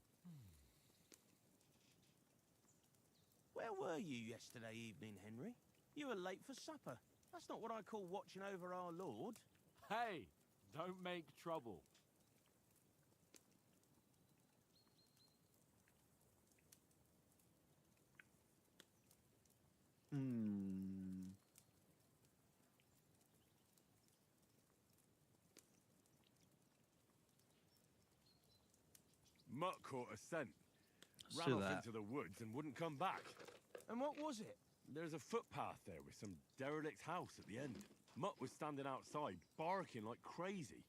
Where were you yesterday evening, Henry? You were late for supper. That's not what I call watching over our Lord. Hey, don't make trouble. Hmm. Mutt caught a scent, Let's ran do off that. into the woods and wouldn't come back. And what was it? There's a footpath there with some derelict house at the end. Mutt was standing outside, barking like crazy.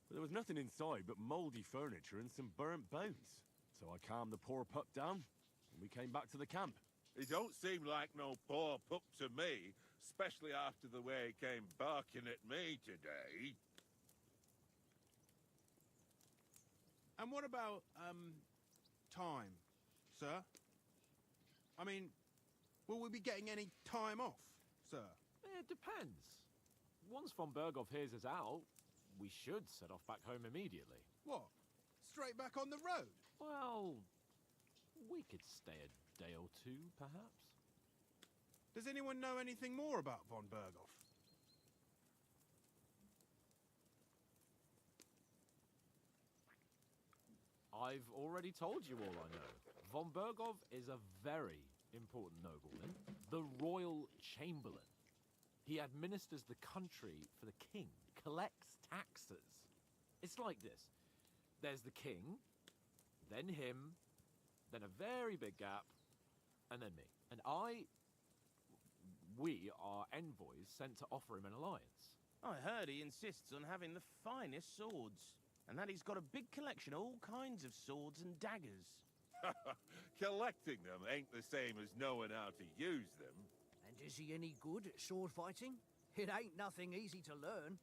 But there was nothing inside but mouldy furniture and some burnt bones. So I calmed the poor pup down, and we came back to the camp. He don't seem like no poor pup to me, especially after the way he came barking at me today. And what about, time, sir? I mean, will we be getting any time off, sir? It depends. Once von Berghoff hears us out, we should set off back home immediately. What? Straight back on the road? Well, we could stay a day or two, perhaps. Does anyone know anything more about von Berghoff? I've already told you all I know. Von Berghoff is a very important nobleman, the Royal Chamberlain. He administers the country for the king, collects taxes. It's like this. There's the king, then him, then a very big gap, and then me. And we are envoys sent to offer him an alliance. I heard he insists on having the finest swords, and that he's got a big collection of all kinds of swords and daggers. Collecting them ain't the same as knowing how to use them. And is he any good at sword fighting? It ain't nothing easy to learn.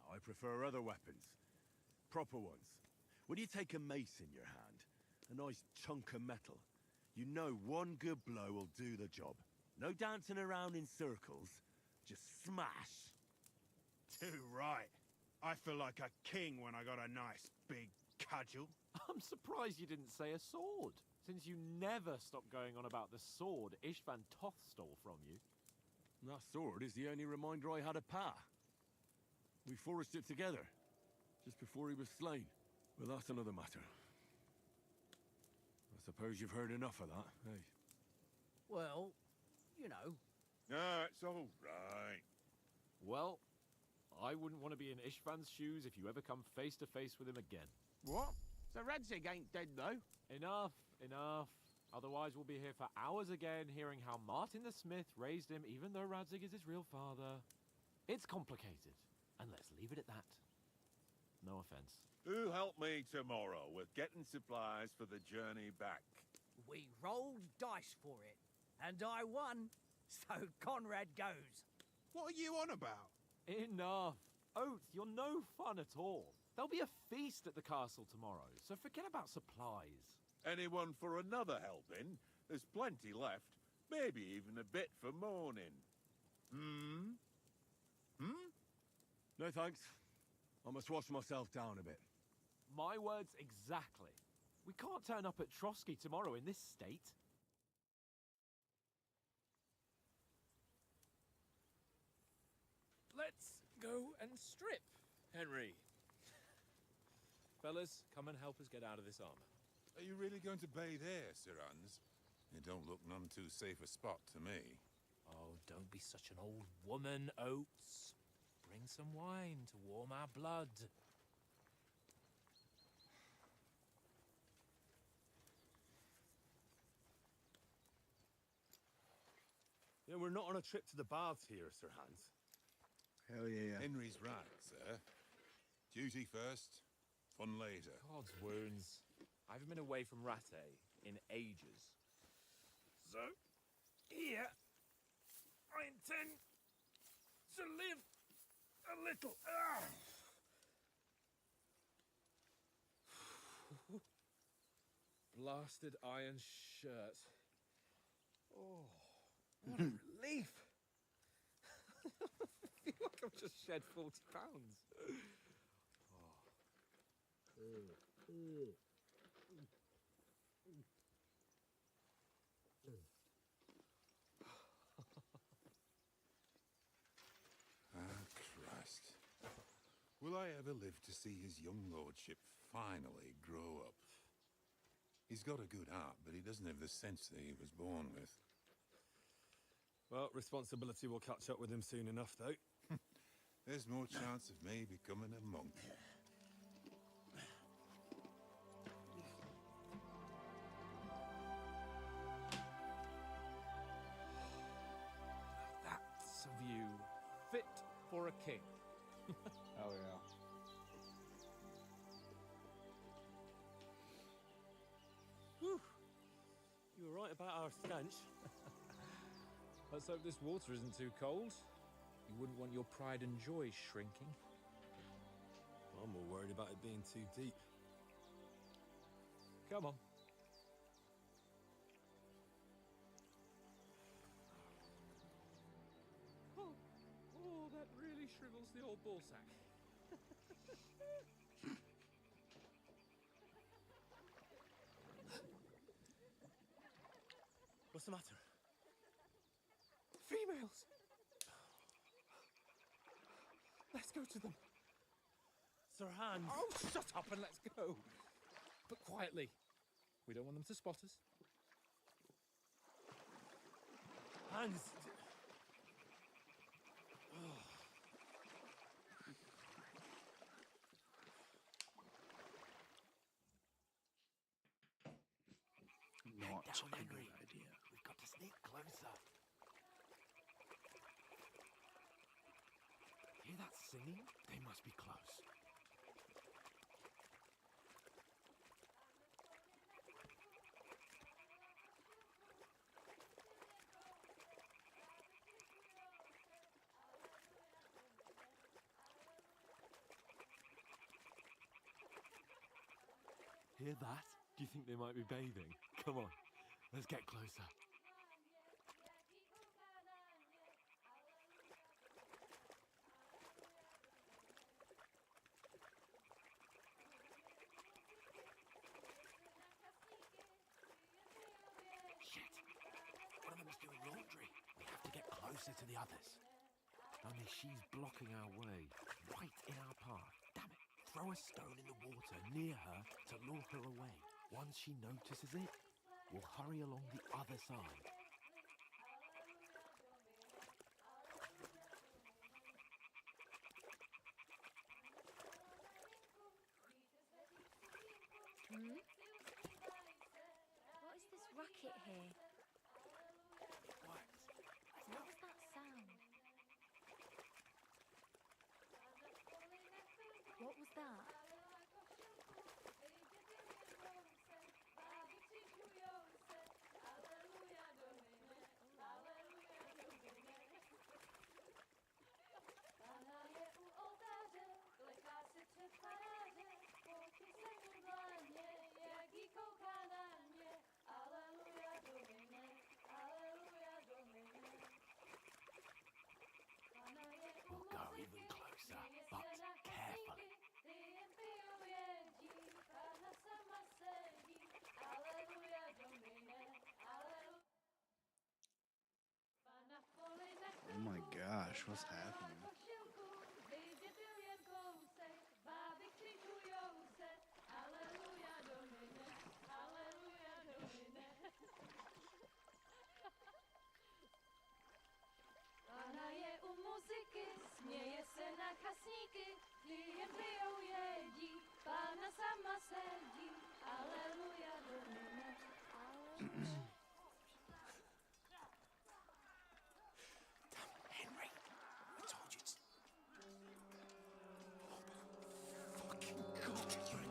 I prefer other weapons. Proper ones. When you take a mace in your hand, a nice chunk of metal, you know one good blow will do the job. No dancing around in circles, just smash. Too right. I feel like a king when I got a nice big cudgel. I'm surprised you didn't say a sword, since you never stop going on about the sword Ishvan Toth stole from you. That sword is the only reminder I had of Pa. We forged it together, just before he was slain. Well, that's another matter. I suppose you've heard enough of that, eh? Well, you know, No, it's all right. Well, I wouldn't want to be in Ishvan's shoes if you ever come face to face with him again. What? So Radzig ain't dead, though? Enough, enough. Otherwise, we'll be here for hours again, hearing how Martin the Smith raised him, even though Radzig is his real father. It's complicated, and let's leave it at that. No offense. Who help me tomorrow with getting supplies for the journey back? We rolled dice for it, and I won, so Conrad goes. What are you on about? Enough. Oath, you're no fun at all. There'll be a feast at the castle tomorrow, so forget about supplies. Anyone for another helping? There's plenty left. Maybe even a bit for morning. Hmm? No thanks. I must wash myself down a bit. My words exactly. We can't turn up at Trotsky tomorrow in this state. Let's go and strip, Henry. Fellas, come and help us get out of this armor. Are you really going to bathe here, Sir Hans? It don't look none too safe a spot to me. Oh, don't be such an old woman, Oates. Bring some wine to warm our blood. Yeah, we're not on a trip to the baths here, Sir Hans. Hell yeah. Henry's right, sir. Duty first, fun later. God's wounds. I haven't been away from Rattay in ages. So, here, I intend to live a little. Blasted iron shirt. Oh, what a relief. I feel like I've just shed 40 pounds. Christ. Will I ever live to see his young lordship finally grow up? He's got a good heart, but he doesn't have the sense that he was born with. Well, responsibility will catch up with him soon enough, though. There's more chance of me becoming a monk. That's a view fit for a king. Oh yeah. Whew. You were right about our stench. Let's hope this water isn't too cold. You wouldn't want your pride and joy shrinking. I'm more worried about it being too deep. Come on. Oh, that really shrivels the old ball sack. What's the matter? Females! Let's go to them. Sir Hans! Oh, shut up and let's go. But quietly. We don't want them to spot us. Hans! Not Down, a Henry. good idea. We've got to sneak closer. Hear that singing? They must be close. Hear that? Do you think they might be bathing? Come on, let's get closer. Shit! One of them is doing laundry. We have to get closer to the others. Only she's blocking our way, right in our path. Damn it! Throw a stone in the water near her to lure her away. Once she notices it, we'll hurry along the other side. racket here. What? What was that sound? What was that? We'll go even closer, but carefully. Oh my gosh, what's happening? Pana je u muzyky, směje se na chasníky, klient pijou jedí, Pána sama sedí, aleluja domine, aleluja. Henry, I told you to... Oh my fucking God, you're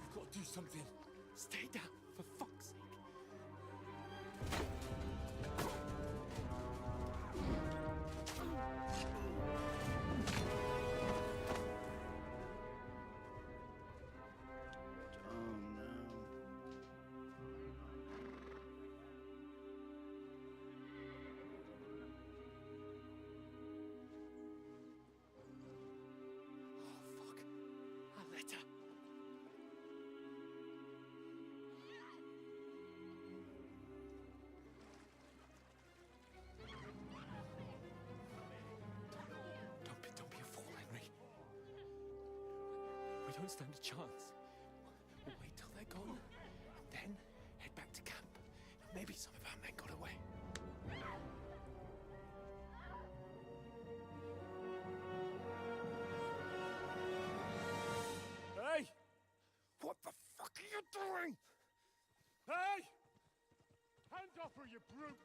You've got to do something. Stay down, for fuck's sake. Oh no. Oh, fuck. A letter. Don't be a fool, Henry. We don't stand a chance. We'll wait till they're gone, and then head back to camp. Maybe some of our men got away. Hey! What the fuck are you doing? Hey! Hands off her, you brute!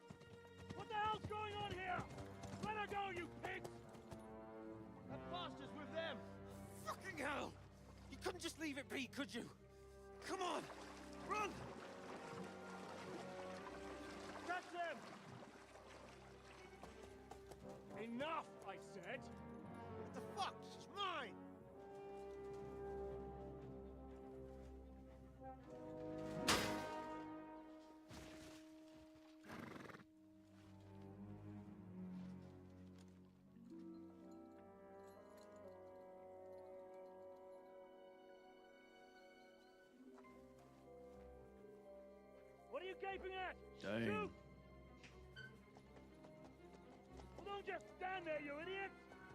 What the hell's going on here? Let her go, you pigs! That bastard's with them. Fucking hell! You couldn't just leave it be, could you? Come on! Run! Catch them! Enough, I said! What the fuck? She's mine. What are you gaping at? Dang. Shoot! Well, don't just stand there, you idiot!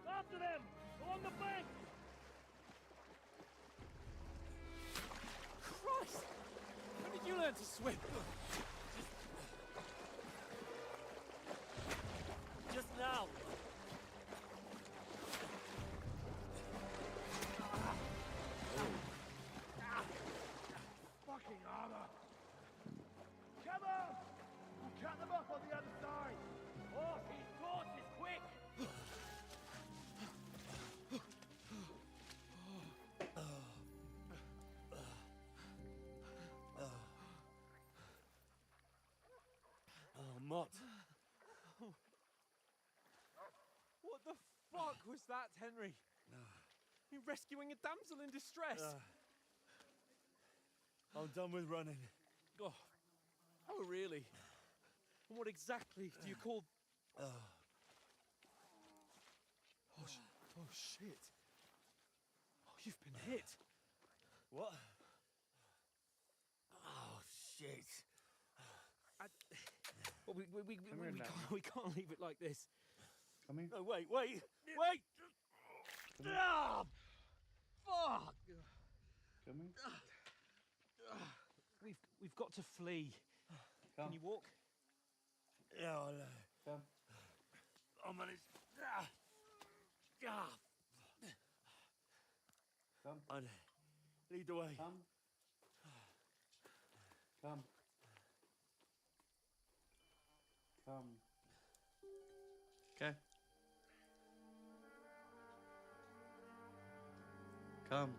After them! Along the bank! Christ! When did you learn to swim? Just now. Fucking armor! Come on! We'll cut them off on the other side! Oh, his torch is quick. Oh, Mott. What the fuck was that, Henry? You rescuing a damsel in distress? I'm done with running. Oh, really? And what exactly do you call... Oh, shit. Oh, you've been hit. What? Oh, shit. Well, we can't leave it like this. Come here. No, wait! Come here. Ah! Fuck! Come here. We've got to flee. Come. Can you walk? Yeah, I'll, Come. I'll manage. Come. I'll lead the way. Come. Come. Come. Okay. Come.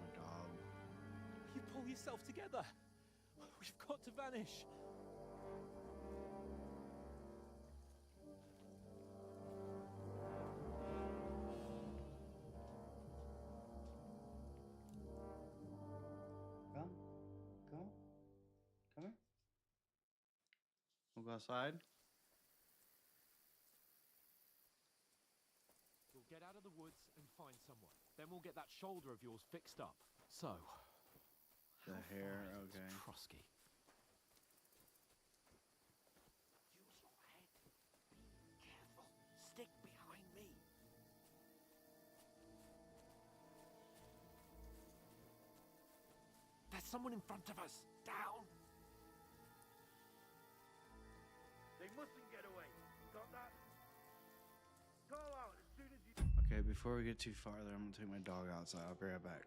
My dog. You pull yourself together. We've got to vanish. Come. Come. Come here. We'll go outside. We'll get out of the woods and find somewhere. Then we'll get that shoulder of yours fixed up. So, The how hair, far is it to okay. Trusky? Use your head. Be careful. Stick behind me. There's someone in front of us. Down. They mustn't get away. Got that? Call out as soon as you... Okay, before we get too farther, I'm gonna take my dog outside. I'll be right back.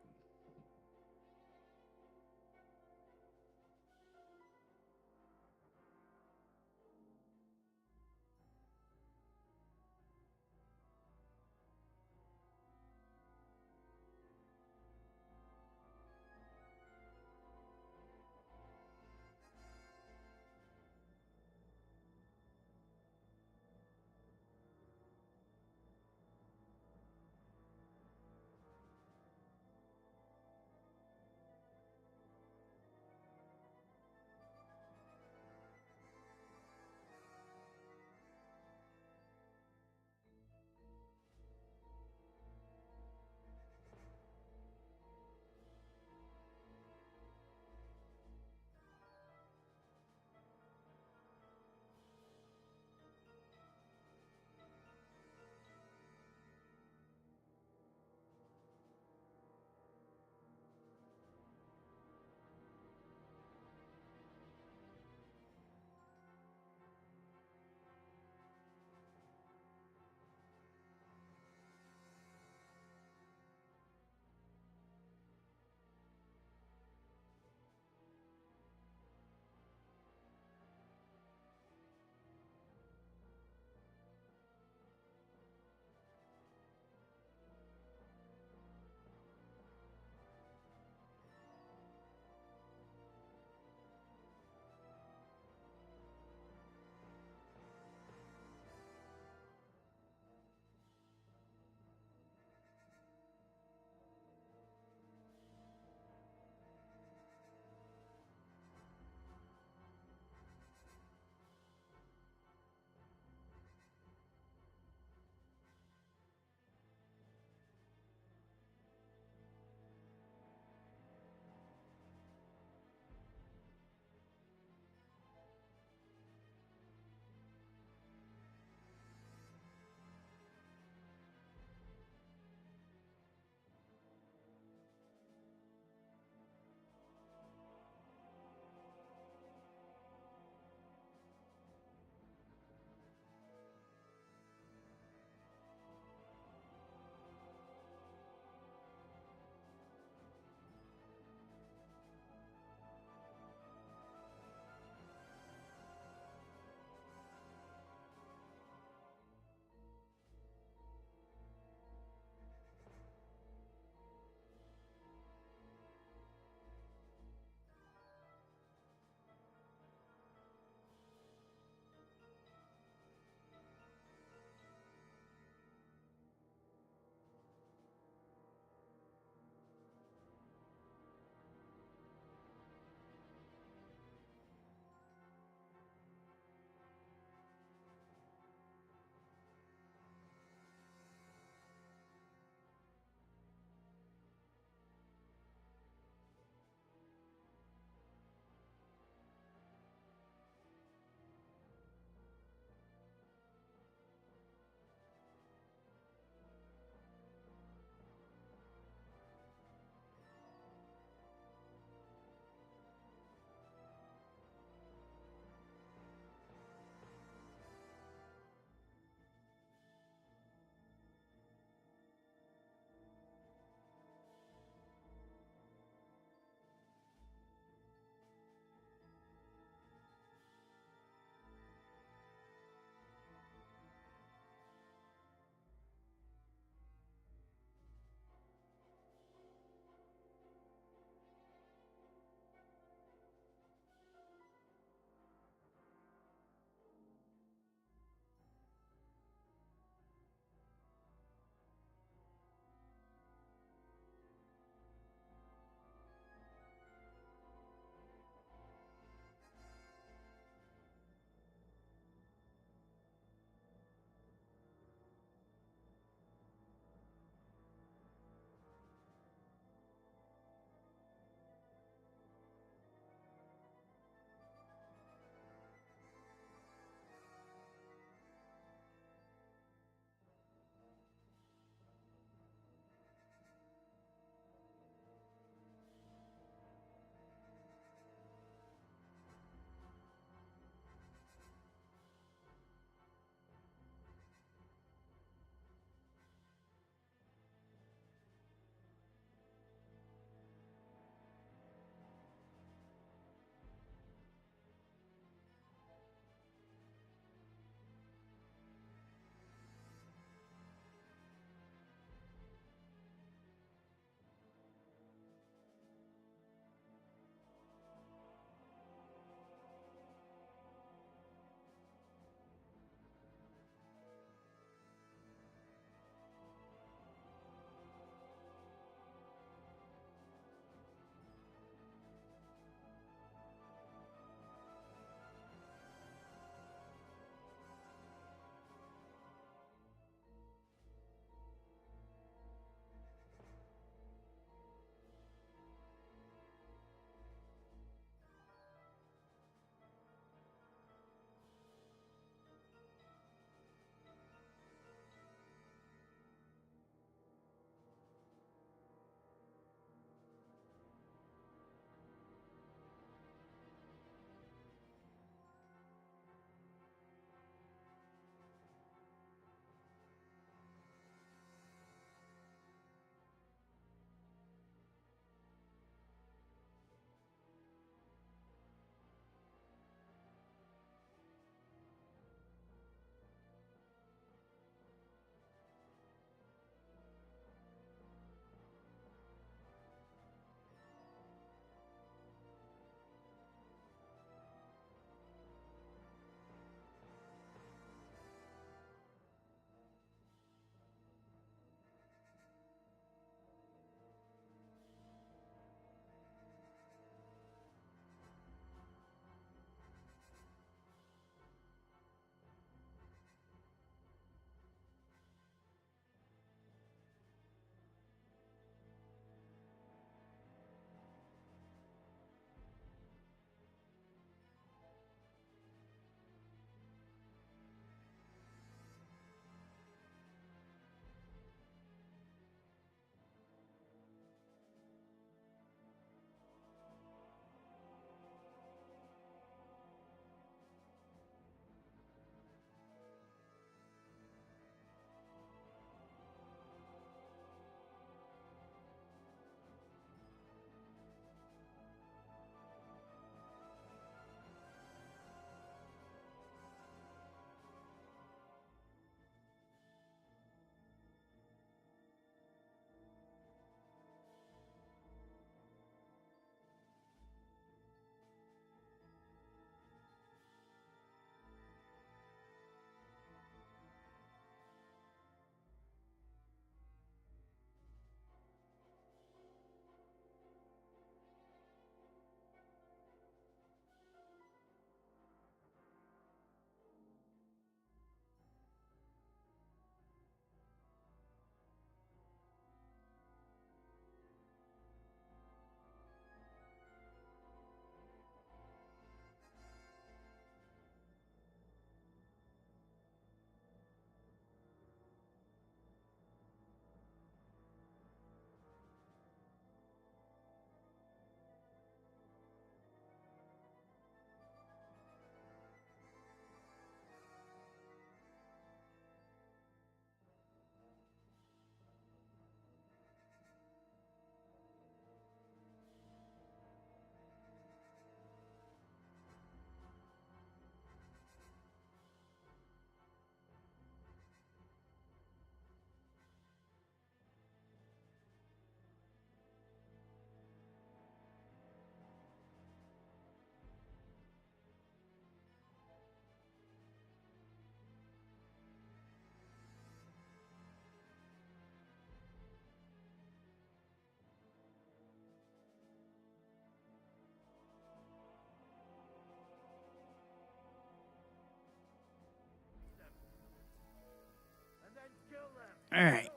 All right.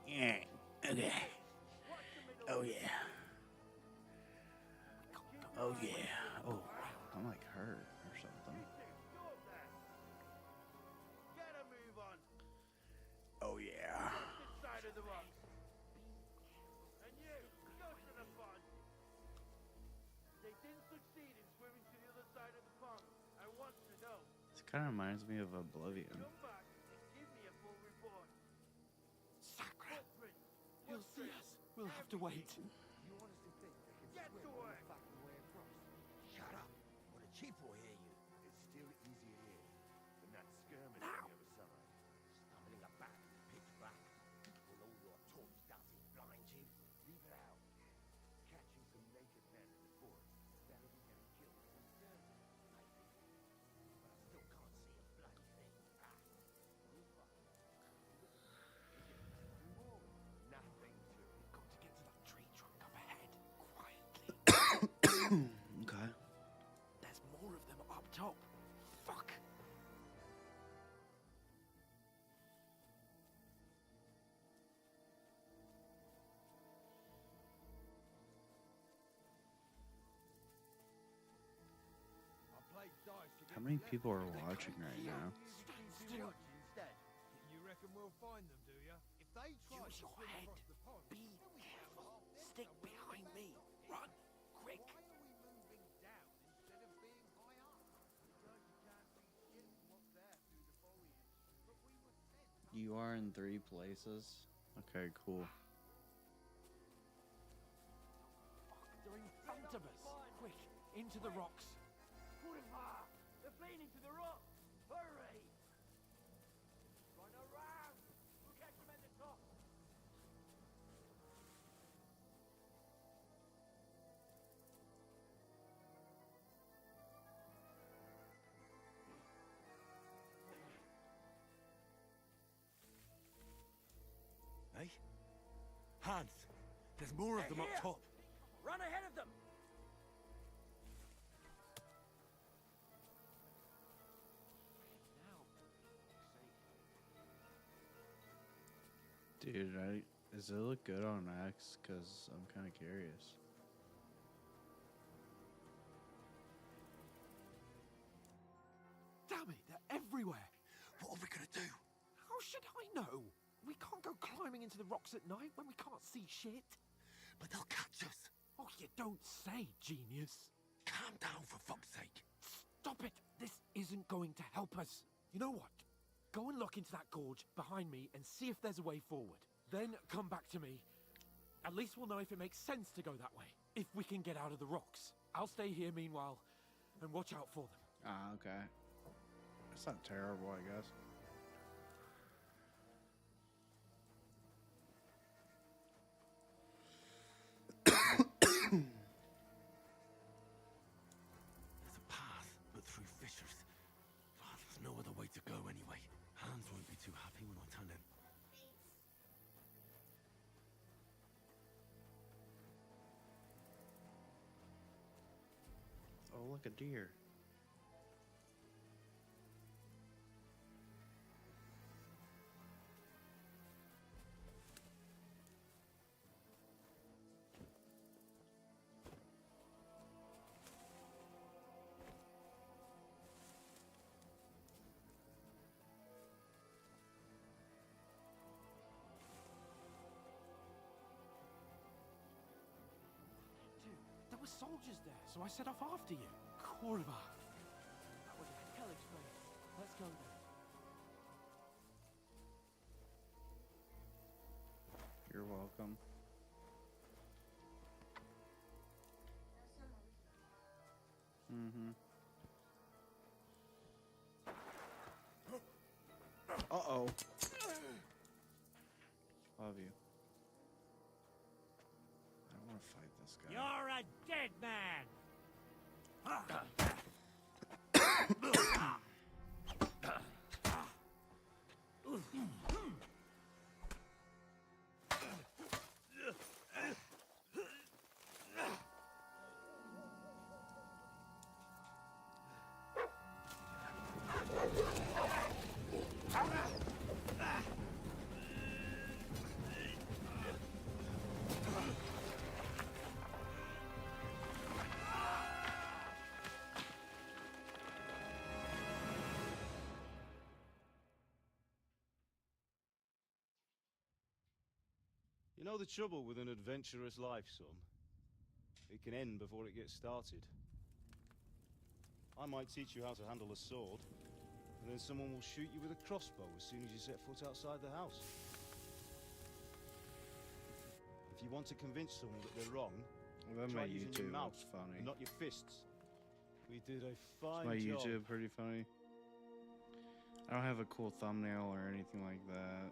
Yeah. Okay. Oh yeah. Oh yeah. Oh, I'm like hurt or something. Oh yeah. This kind of reminds me of Oblivion. Sacre! He'll see us. We'll have to wait. Shut up, or the chief will hear you. It's still easier here than that skirmish on the other side. Stumbling about in the pitch black. Will all your talk doesn't blind you? Leave it out. Catching some naked men in the forest. Better than getting killed in the skirmish. Maybe. But I still can't see a bloody thing. Nothing to it. Got to get to that tree trunk up ahead, quietly. Okay. There's more of them up top. Fuck! How many people are watching right now? Still. You reckon we'll find them, do you? If they try Use your head. Be careful. Stick behind me. Run. Quick. You are in 3 places? Okay, cool. They're in front of us. Quick. Into the rocks. They're fleeing to the rock. Hurry! Run around. We'll catch them at the top. Hey? Hans! There's more of them up Here. top. Run ahead of them. Dude, does it look good on X? Because I'm kind of curious. Damn it, they're everywhere. What are we gonna do? How should I know? We can't go climbing into the rocks at night when we can't see shit. But they'll catch us. Oh, you don't say, genius. Calm down, for fuck's sake. Stop it. This isn't going to help us. You know what? Go and look into that gorge behind me and see if there's a way forward. Then come back to me. At least we'll know if it makes sense to go that way. If we can get out of the rocks. I'll stay here meanwhile and watch out for them. Ah, okay. That's not terrible, I guess. There's a path, but through fissures. Oh, there's no other way to go anyway. Hans won't be too happy when I tell him. Oh, look, a deer. Dude, there were soldiers there, so I set off after you. Kurva. That was a hellish place. Let's go then. You're welcome. Mm-hmm. Uh-oh. Love you. I don't want to fight this guy. You're a dead man. You know the trouble with an adventurous life, son? It can end before it gets started. I might teach you how to handle a sword, and then someone will shoot you with a crossbow as soon as you set foot outside the house. If you want to convince someone that they're wrong, Well, try my using YouTube your mouth, looks funny. not your fists. We did a Is fine my job. YouTube pretty funny? I don't have a cool thumbnail or anything like that.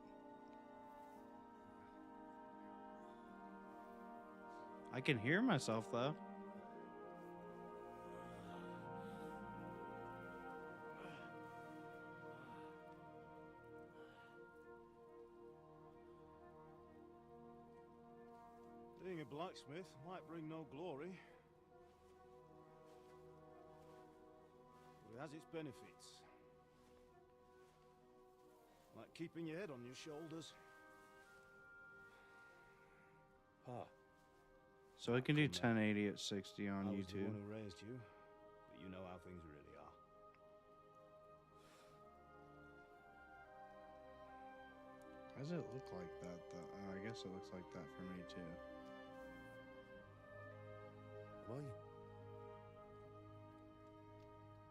I can hear myself though. Being a blacksmith might bring no glory, but it has its benefits. Like keeping your head on your shoulders. Pa, So I can do Come on. 1080 at 60 on I was the YouTube. one who raised you, but you know how things really are. Why does it look like that though? Oh, I guess it looks like that for me too. Why?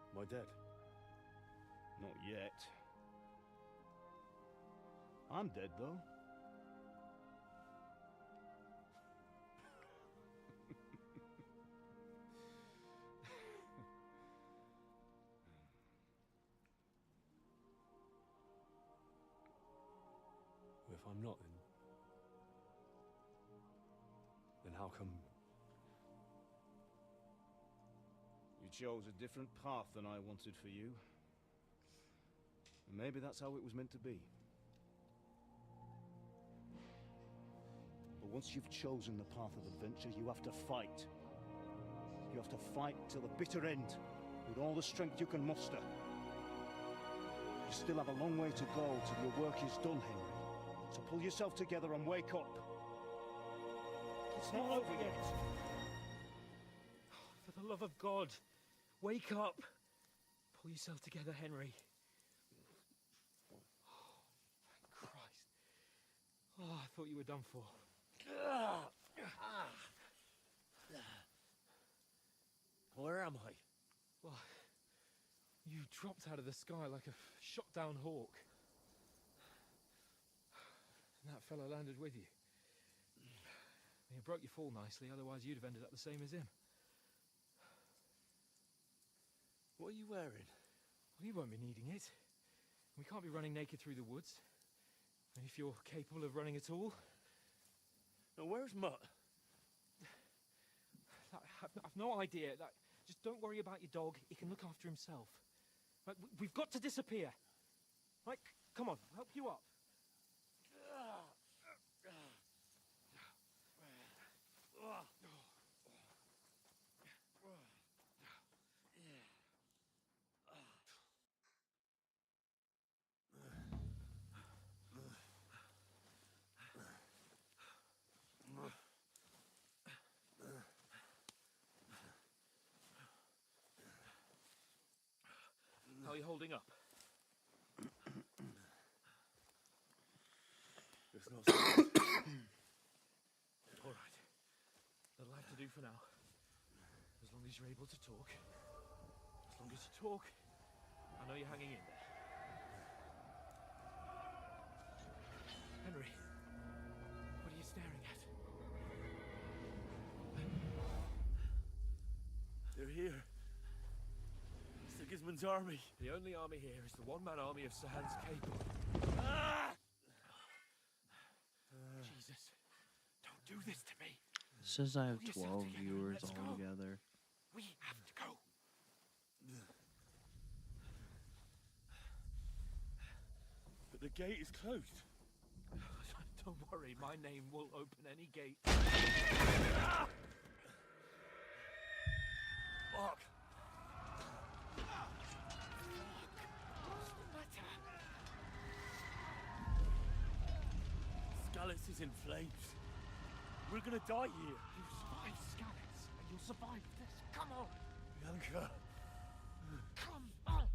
Am I dead? Not yet. I'm dead, though. If I'm not, then how come you chose a different path than I wanted for you? And maybe that's how it was meant to be. But once you've chosen the path of adventure, you have to fight. You have to fight till the bitter end, with all the strength you can muster. You still have a long way to go till your work is done, Henry. So pull yourself together and wake up. It's not over yet. For the love of God, wake up. Pull yourself together, Henry. Oh, thank Christ. Oh, I thought you were done for. Where am I? Well, you dropped out of the sky like a shot-down hawk. And that fella landed with you. You broke your fall nicely, otherwise you'd have ended up the same as him. What are you wearing? Well, you won't be needing it. We can't be running naked through the woods. And if you're capable of running at all... Now, where's Mutt? I've no idea. Just don't worry about your dog. He can look after himself. Right, we've got to disappear. Right, come on, I'll help you up. How are you holding up? There's no sign. All right. That'll have to do for now. As long as you're able to talk. As long as you talk, I know you're hanging in there. Henry, what are you staring at? They're here. Sigismund's army. The only army here is the one-man army of Sahan's Cable. Jesus, don't do this to me. It says I have Pull yourself 12 together and viewers let's go. altogether. We have to go. But the gate is closed. Don't worry, my name will open any gate. Fuck. What's the matter? Skalitz is in flames. We're gonna die here. You survived Skalitz, and you'll survive this. Come on. Bianca. Come on.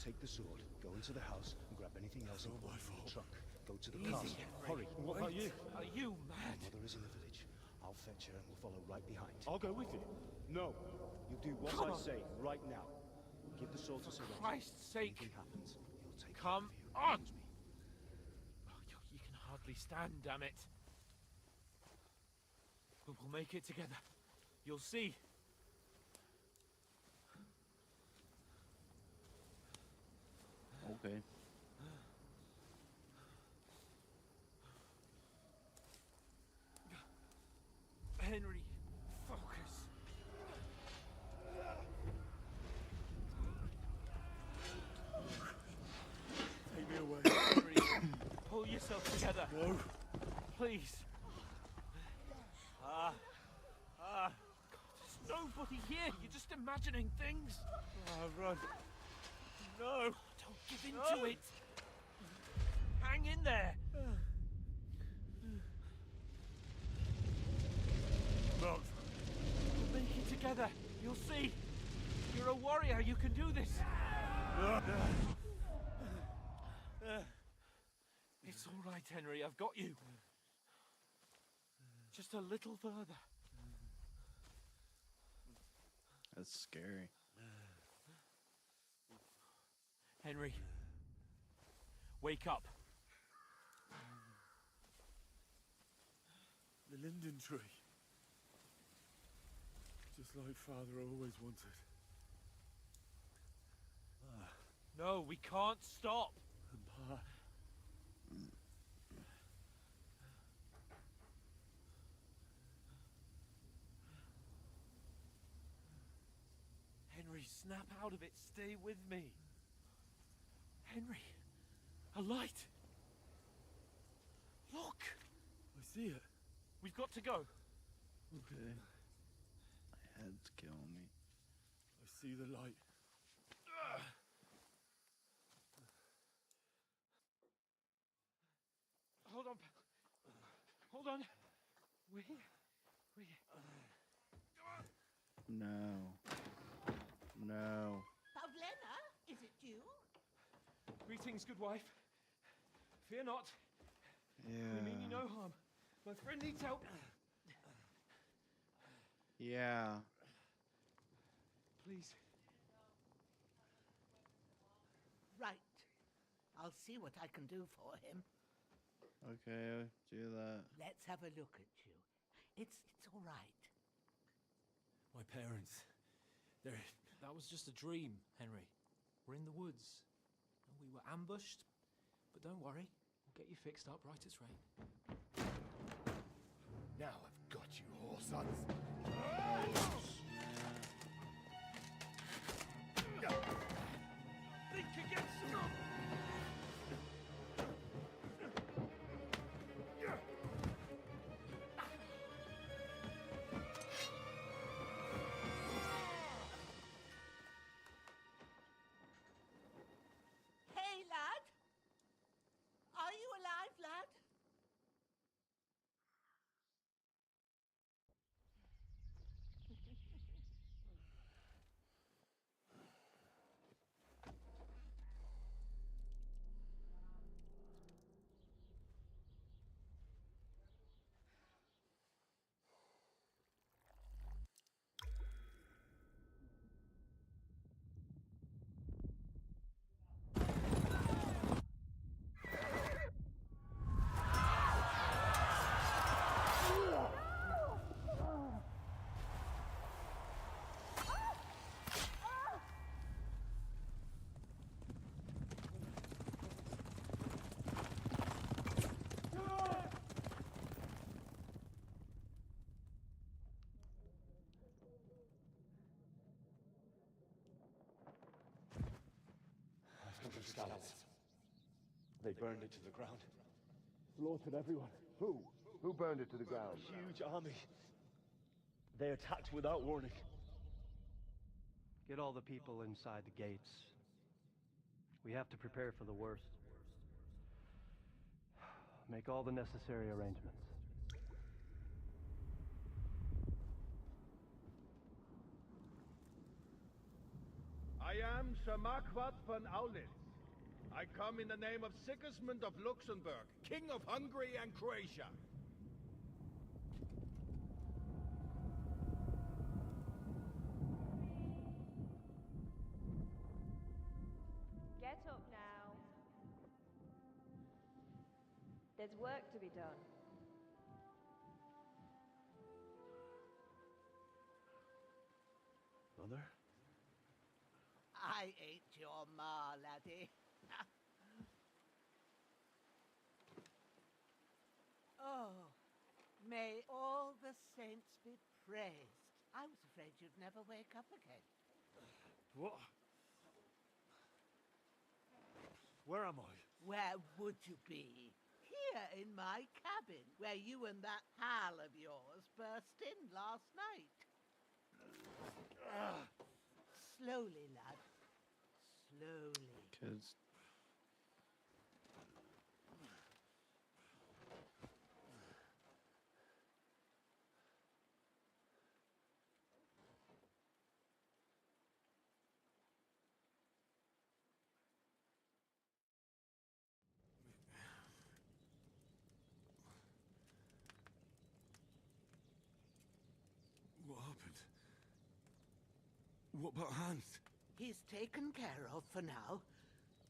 take the sword, go into the house, and grab anything else in the truck. Go to the Easy, castle. Henry. Hurry. And what about you? Are you mad? My mother is in the village. I'll fetch her and we'll follow right behind. I'll go with you. No. You do what I say right now. Give the sword to Sir Roger. Christ's sake. Anything happens, he'll take Come care on! of you. Oh, you can hardly stand, damn it. We'll make it together. You'll see. Okay. Henry, focus. Take me away. Henry, pull yourself together. No. Please. God, there's nobody here. You're just imagining things. Run. No. Don't give in to it. Hang in there. Not. We'll make it together. You'll see. You're a warrior. You can do this. It's all right, Henry. I've got you. Just a little further. That's scary. Henry, wake up. The linden tree. Just like Father always wanted. No, we can't stop. And Pa. Henry, snap out of it. Stay with me. Henry, a light. Look. I see it. We've got to go. Okay. My head's killing me. I see the light. Hold on. Hold on. We're here. No. No. Pavlena, is it you? Greetings, good wife. Fear not. Yeah. We mean you no harm. My friend needs help. Yeah. Please. Right. I'll see what I can do for him. Okay, do that. Let's have a look at you. It's all right. My parents. That was just a dream, Henry. We're in the woods. And we were ambushed. But don't worry. We'll get you fixed up right as rain. Now I've got you, whore sons. Think again, son. Hey, lad. Are you alive, lad? Scouts. They burned it to the ground. Slaughtered everyone. Who? Who burned it to the ground? A huge army. They attacked without warning. Get all the people inside the gates. We have to prepare for the worst. Make all the necessary arrangements. I am Sir Marquardt von Aulitz. I come in the name of Sigismund of Luxembourg, King of Hungary and Croatia. Get up now. There's work to be done. Mother? I ain't your ma, laddie. Oh, may all the saints be praised. I was afraid you'd never wake up again. What? Where am I? Where would you be? Here in my cabin, where you and that pal of yours burst in last night. Slowly, lad. Slowly. Kids. What happened? What about Hans? He's taken care of for now,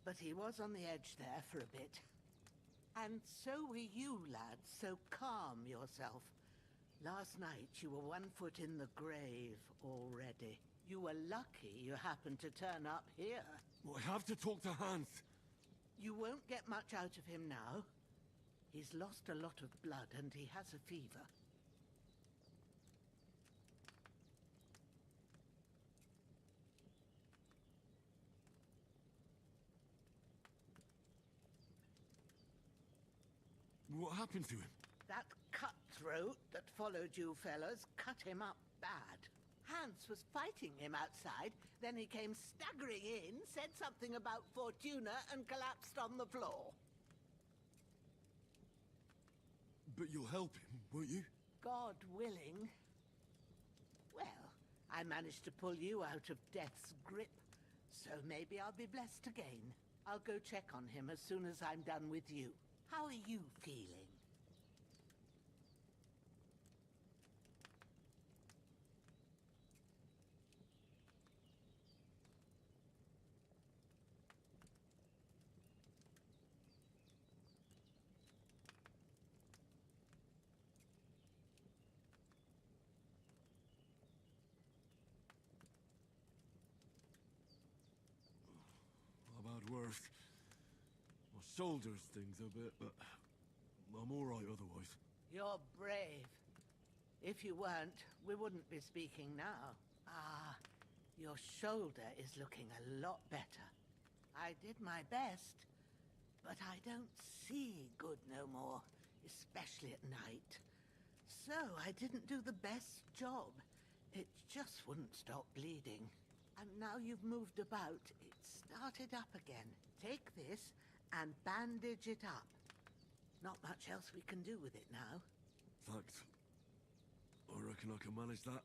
but he was on the edge there for a bit. And so were you, lad, so calm yourself. Last night you were 1 foot in the grave already. You were lucky you happened to turn up here. Well, I have to talk to Hans. You won't get much out of him now. He's lost a lot of blood and he has a fever. What happened to him? That cutthroat that followed you fellas cut him up bad. Hans was fighting him outside, then he came staggering in, said something about Fortuna, and collapsed on the floor. But you'll help him, won't you? God willing. Well, I managed to pull you out of death's grip, so maybe I'll be blessed again. I'll go check on him as soon as I'm done with you. How are you feeling? I've had worse. My shoulder stings a bit, but I'm all right otherwise. You're brave. If you weren't, we wouldn't be speaking now. Ah, your shoulder is looking a lot better. I did my best, but I don't see good no more, especially at night. So I didn't do the best job. It just wouldn't stop bleeding. And now you've moved about, it started up again. Take this and bandage it up. Not much else we can do with it now. Thanks. I reckon I can manage that.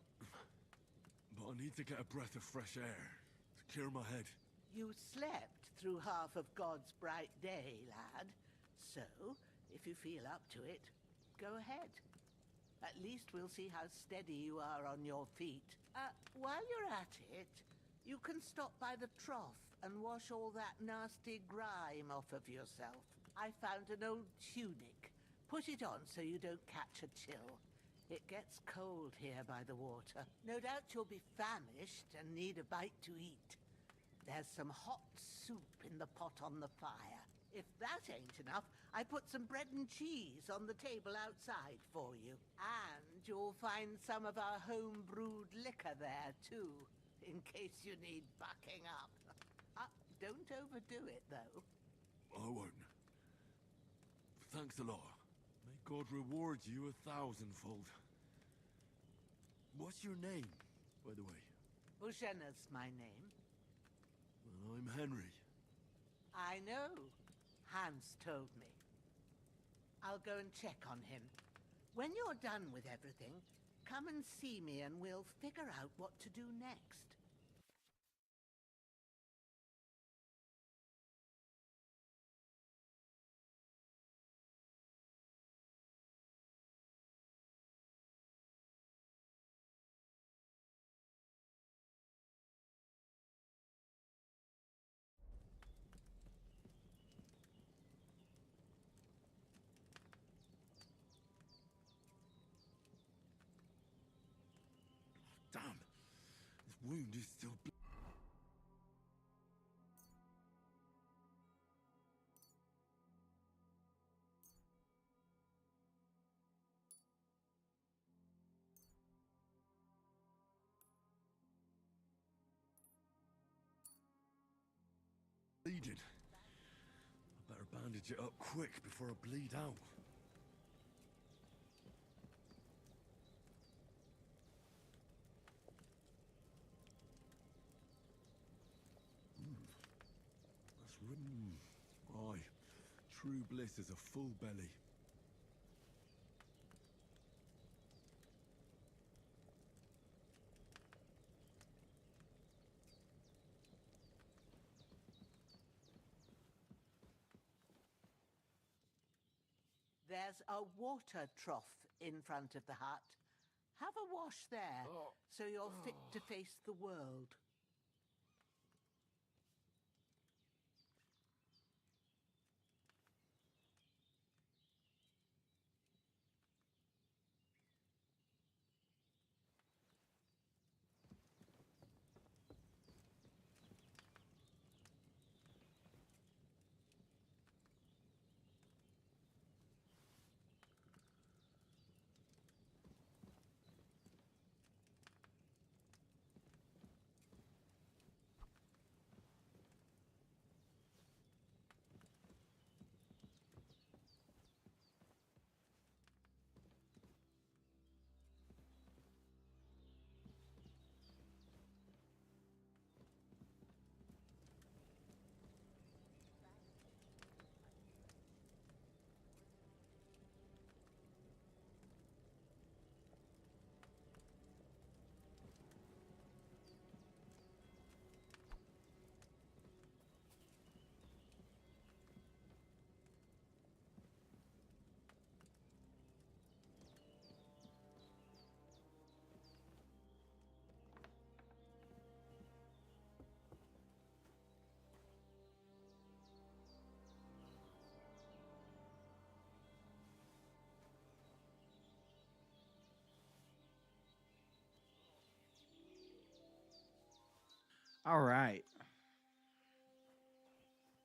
But I need to get a breath of fresh air to clear my head. You slept through half of God's bright day, lad. So, if you feel up to it, go ahead. At least we'll see how steady you are on your feet. While you're at it, you can stop by the trough and wash all that nasty grime off of yourself. I found an old tunic. Put it on so you don't catch a chill. It gets cold here by the water. No doubt you'll be famished and need a bite to eat. There's some hot soup in the pot on the fire. If that ain't enough, I put some bread and cheese on the table outside for you. And you'll find some of our home-brewed liquor there, too, in case you need bucking up. Don't overdo it, though. I won't. Thanks a lot. May God reward you 1,000-fold. What's your name, by the way? Bushenna's my name. Well, I'm Henry. I know. Hans told me. I'll go and check on him. When you're done with everything, come and see me and we'll figure out what to do next. bleeding. I better bandage it up quick before I bleed out. Aye, true bliss is a full belly. There's a water trough in front of the hut. Have a wash there, so you're fit to face the world. All right.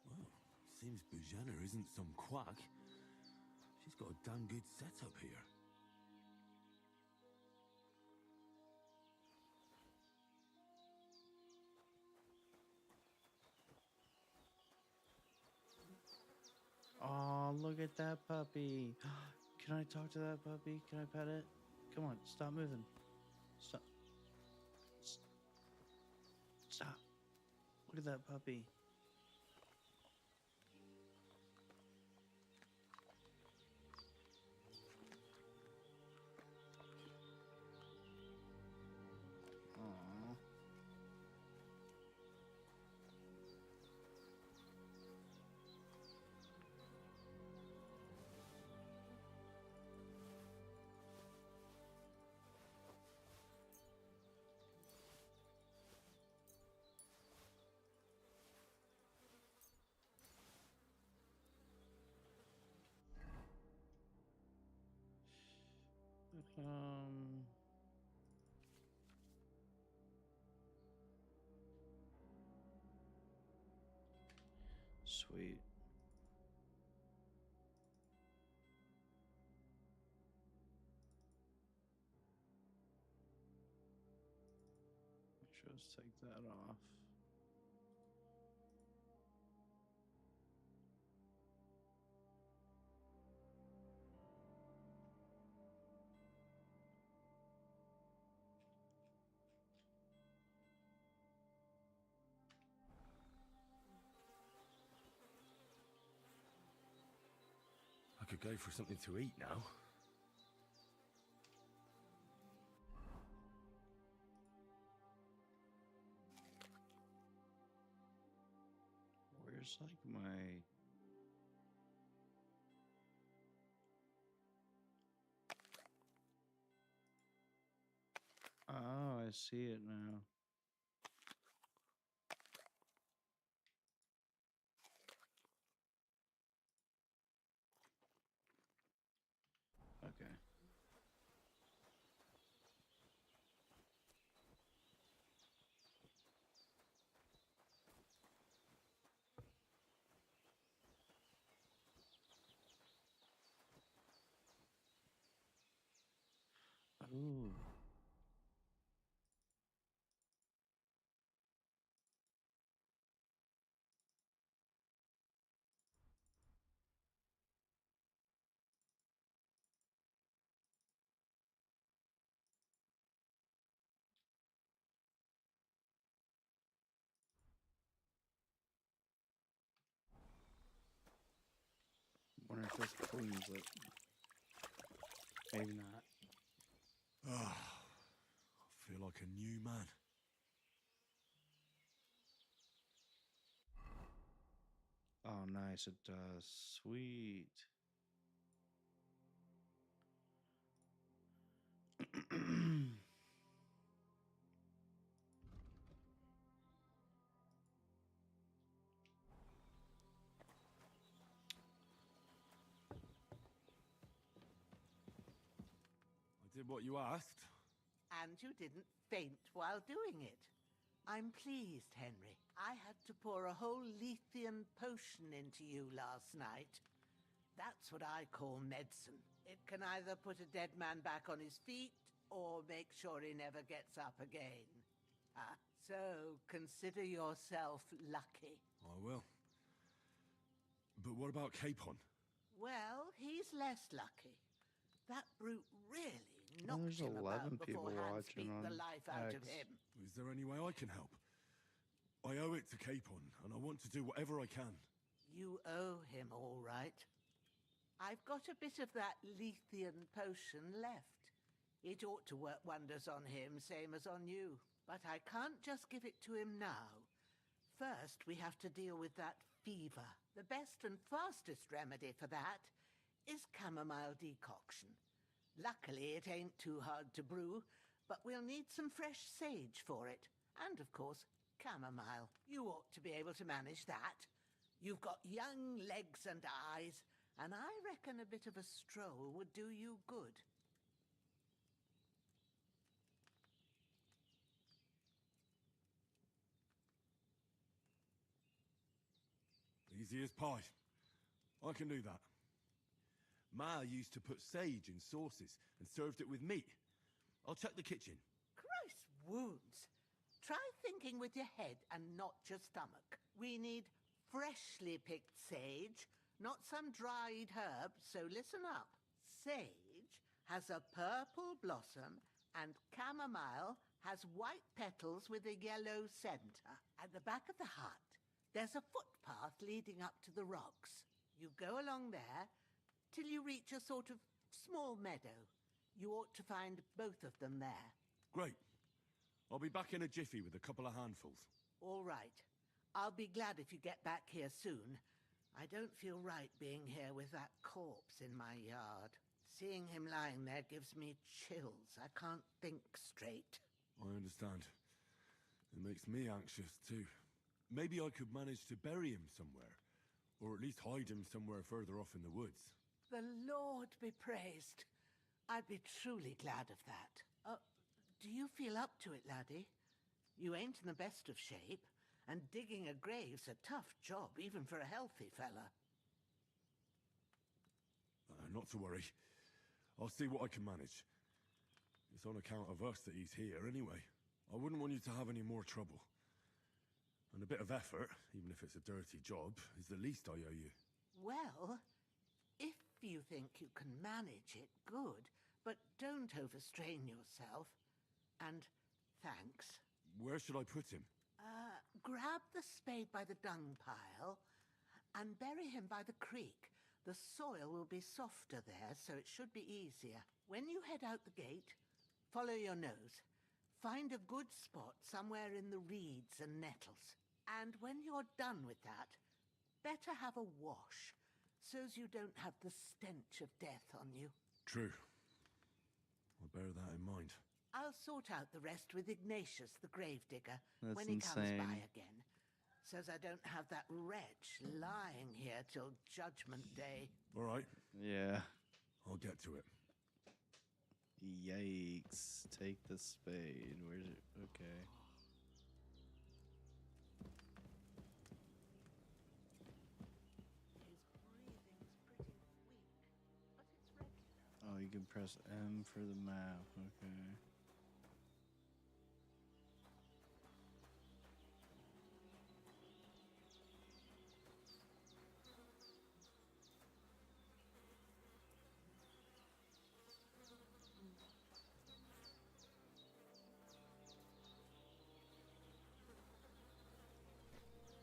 Well, seems Bujana isn't some quack. She's got a damn good setup here. Oh, look at that puppy. Can I talk to that puppy? Can I pet it? Come on, stop moving. Stop. Stop. Look at that puppy. Aww. Sweet. Make sure let's take that off. I could go for something to eat now. Where's like my... Oh, I see it now. Okay. Ooh. cleans it. Maybe not. Ah, I feel like a new man. Oh, nice. It does. Sweet. I did what you asked. And you didn't faint while doing it. I'm pleased, Henry. I had to pour a whole Lethean potion into you last night. That's what I call medicine. It can either put a dead man back on his feet, or make sure he never gets up again. So consider yourself lucky. I will. But what about Capon? Well, he's less lucky. That brute really Well, knocked there's him 11 about people before hands watching beat on the life out of X. him. Is there any way I can help? I owe it to Capon, and I want to do whatever I can. You owe him, all right. I've got a bit of that Lethean potion left. It ought to work wonders on him, same as on you. But I can't just give it to him now. First, we have to deal with that fever. The best and fastest remedy for that is chamomile decoction. Luckily, it ain't too hard to brew, but we'll need some fresh sage for it. And, of course, chamomile. You ought to be able to manage that. You've got young legs and eyes, and I reckon a bit of a stroll would do you good. Easy as pie. I can do that. Ma used to put sage in sauces and served it with meat. I'll check the kitchen. Christ wounds! Try thinking with your head and not your stomach. We need freshly picked sage, not some dried herb, so listen up. Sage has a purple blossom and chamomile has white petals with a yellow center. At the back of the hut, there's a footpath leading up to the rocks. You go along there till you reach a sort of small meadow. You ought to find both of them there. Great. I'll be back in a jiffy with a couple of handfuls. All right. I'll be glad if you get back here soon. I don't feel right being here with that corpse in my yard. Seeing him lying there gives me chills. I can't think straight. I understand. It makes me anxious, too. Maybe I could manage to bury him somewhere. Or at least hide him somewhere further off in the woods. The Lord be praised. I'd be truly glad of that. Do you feel up to it, laddie? You ain't in the best of shape, and digging a grave's a tough job, even for a healthy fella. Not to worry. I'll see what I can manage. It's on account of us that he's here, anyway. I wouldn't want you to have any more trouble. And a bit of effort, even if it's a dirty job, is the least I owe you. Well, if you think you can manage it, good. But don't overstrain yourself. And thanks. Where should I put him? Grab the spade by the dung pile and bury him by the creek. The soil will be softer there, so it should be easier. When you head out the gate, follow your nose. Find a good spot somewhere in the reeds and nettles. And when you're done with that, better have a wash, so's you don't have the stench of death on you. True. I'll bear that in mind. I'll sort out the rest with Ignatius, the gravedigger, That's when he comes insane. by again, so's I don't have that wretch lying here till Judgment Day. All right. Yeah. I'll get to it. Yikes. Take the spade. Where's it? Okay. Oh, you can press M for the map. Okay.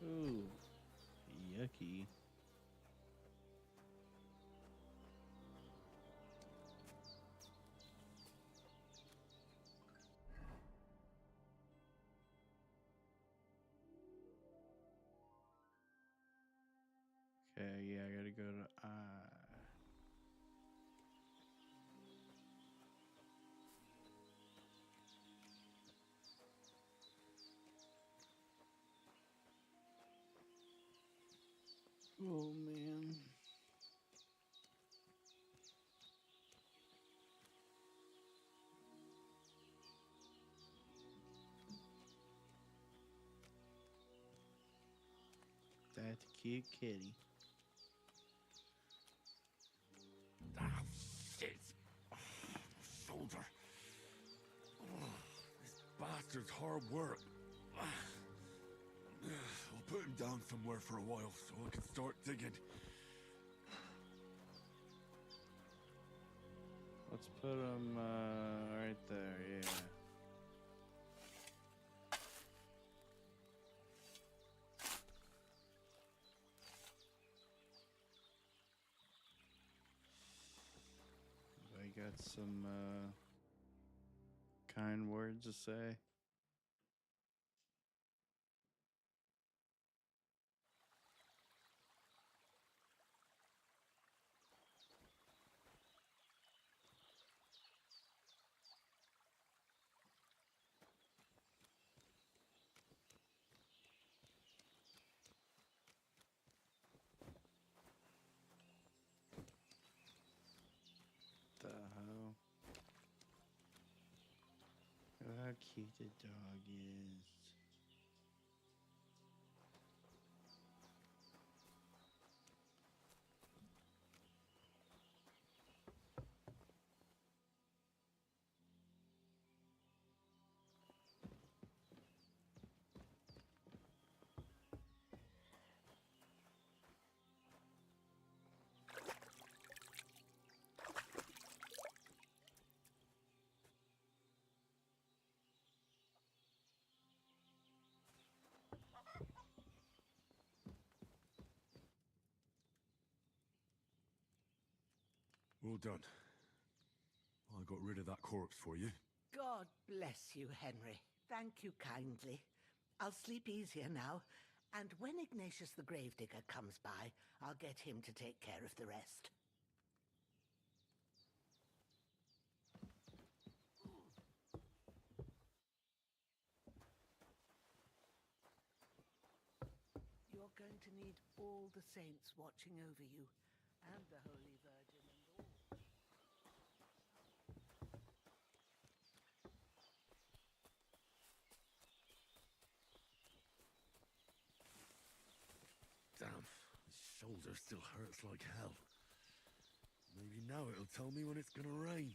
Ooh, yucky. go to I. Oh man. That's a cute kitty. Ah, shit. Oh, shoulder. Oh, this bastard's hard work. I'll put him down somewhere for a while so I can start digging. Let's put him right there, yeah. I got some kind words to say. The hell? Look how cute the dog is. Well done. I got rid of that corpse for you. God bless you, Henry. Thank you kindly. I'll sleep easier now, and when Ignatius the Gravedigger comes by, I'll get him to take care of the rest. You're going to need all the saints watching over you, and the Holy Virgin and all. Damn, his shoulder still hurts like hell. Maybe now it'll tell me when it's gonna rain.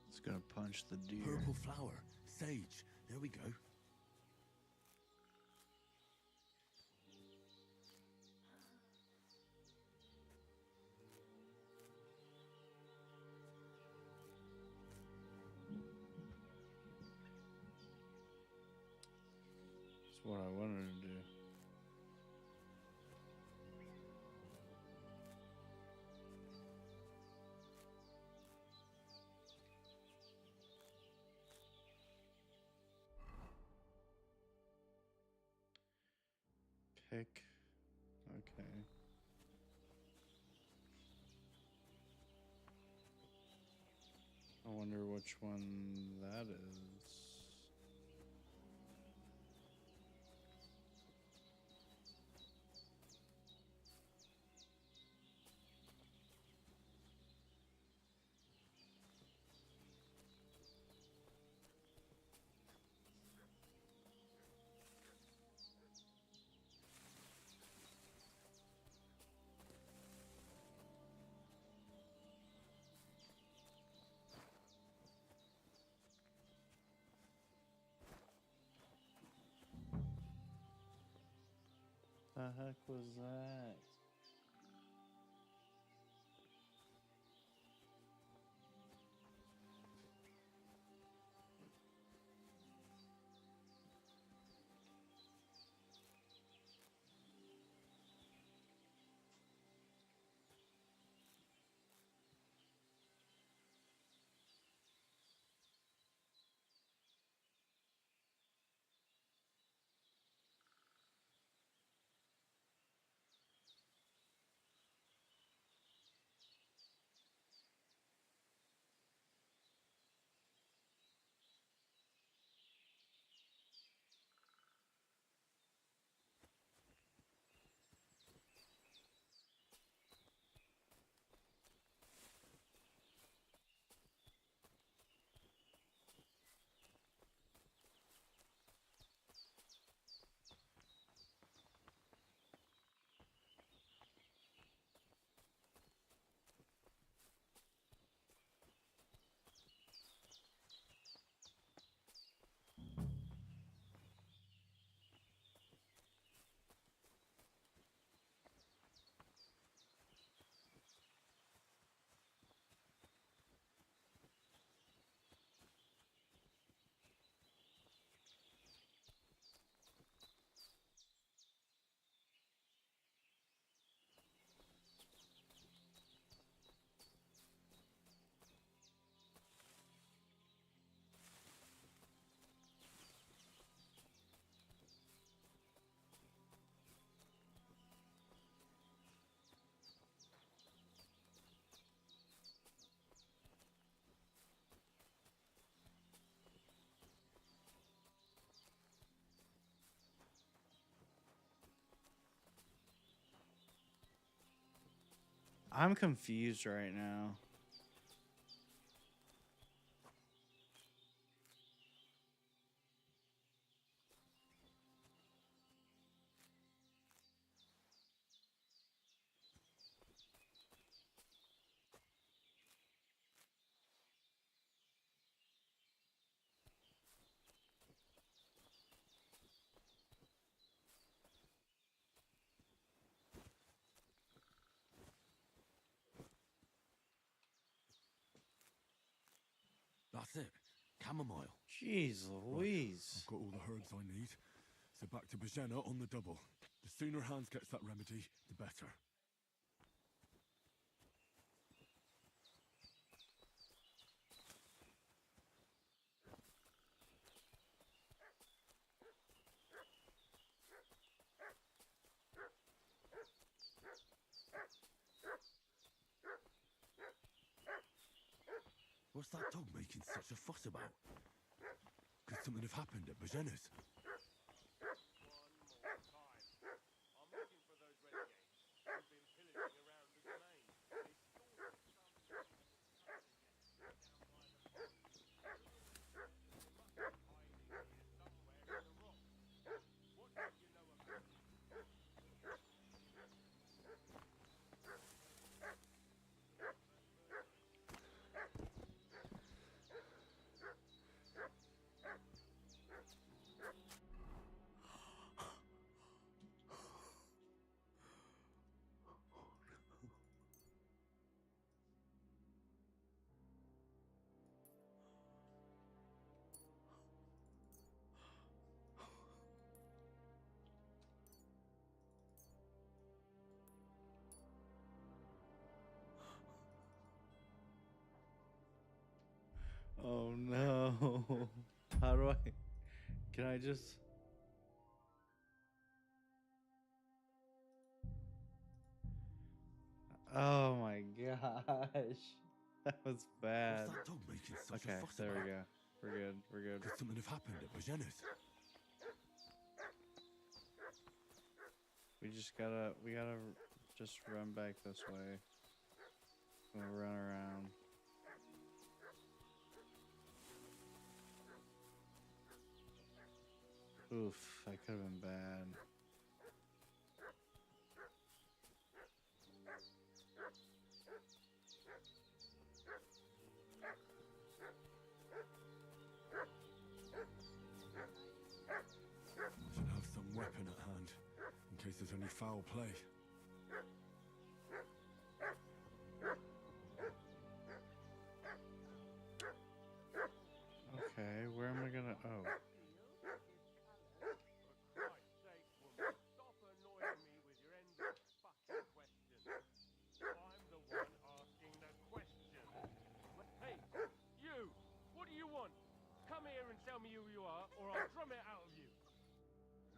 It's gonna punch the deer. Purple flower. Sage. There we go. That's what I wanted to do. Pick. Okay. I wonder which one that is. The heck was that? I'm confused right now. That's it. Chamomile. Jeez Louise. I've got all the herbs I need. So back to Bajena on the double. The sooner Hans gets that remedy, the better. What's that dog making such a fuss about? Could something have happened at Bajena's? Oh no. How do I... Can I just... Oh my gosh. That was bad. What's that dog making such Okay, a fuss there about? we go. We're good. We're good. Could something have happened at Bajena's? We gotta just run back this way. We'll run around. Oof, that could have been bad. Should have some weapon at hand, in case there's any foul play. Okay, where am I gonna... Oh. Stop annoying me with your endless fucking questions. I'm the one asking the questions. Hey, you! What do you want? Come here and tell me who you are, or I'll drum it out of you.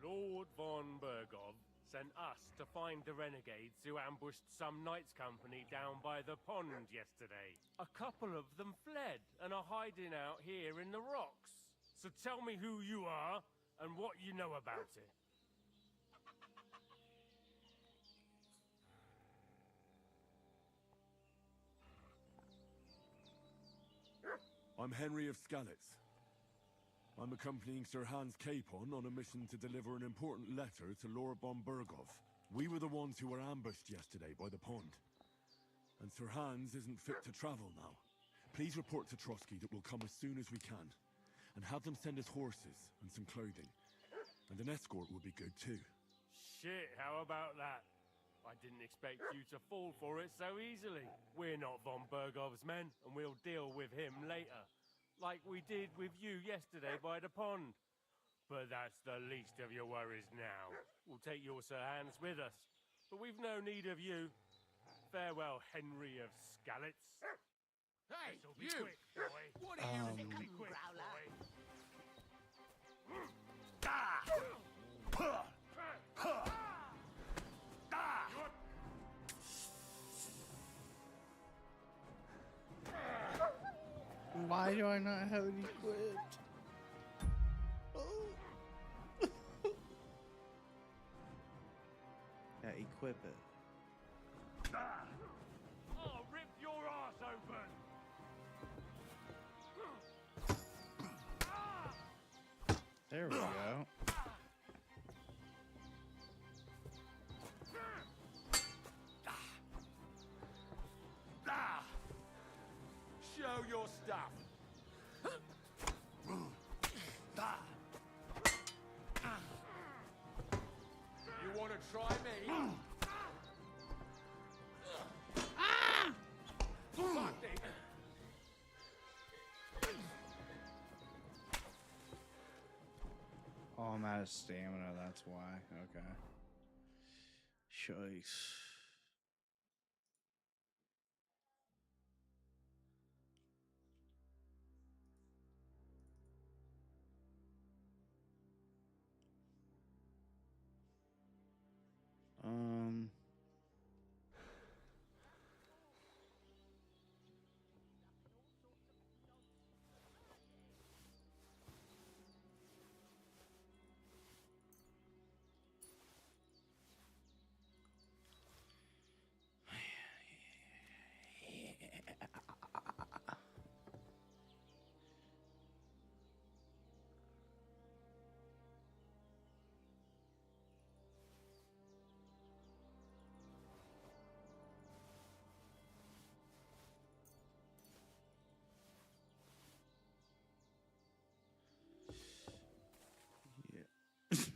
Lord von Bergov sent us to find the renegades who ambushed some knights' company down by the pond yesterday. A couple of them fled and are hiding out here in the rocks. So tell me who you are and what you know about it. I'm Henry of Skalitz. I'm accompanying Sir Hans Capon on a mission to deliver an important letter to Lord von Bergov. We were the ones who were ambushed yesterday by the pond. And Sir Hans isn't fit to travel now. Please report to Trotsky that we'll come as soon as we can. And have them send us horses and some clothing. And an escort would be good too. Shit, how about that? I didn't expect you to fall for it so easily. We're not von Bergov's men, and we'll deal with him later. Like we did with you yesterday by the pond. But that's the least of your worries now. We'll take your Sir Hans with us. But we've no need of you. Farewell, Henry of Skalitz. Hey, This'll be you! quick, boy. What are you This'll be thinking, quick, Growler? boy. Why do I not have it equipped? Oh. Yeah, equip it. I'll rip your ass open! There we go. Show your stuff! You want to try me? Fuck it. Oh, I'm out of stamina, that's why. Okay. Choice. Um...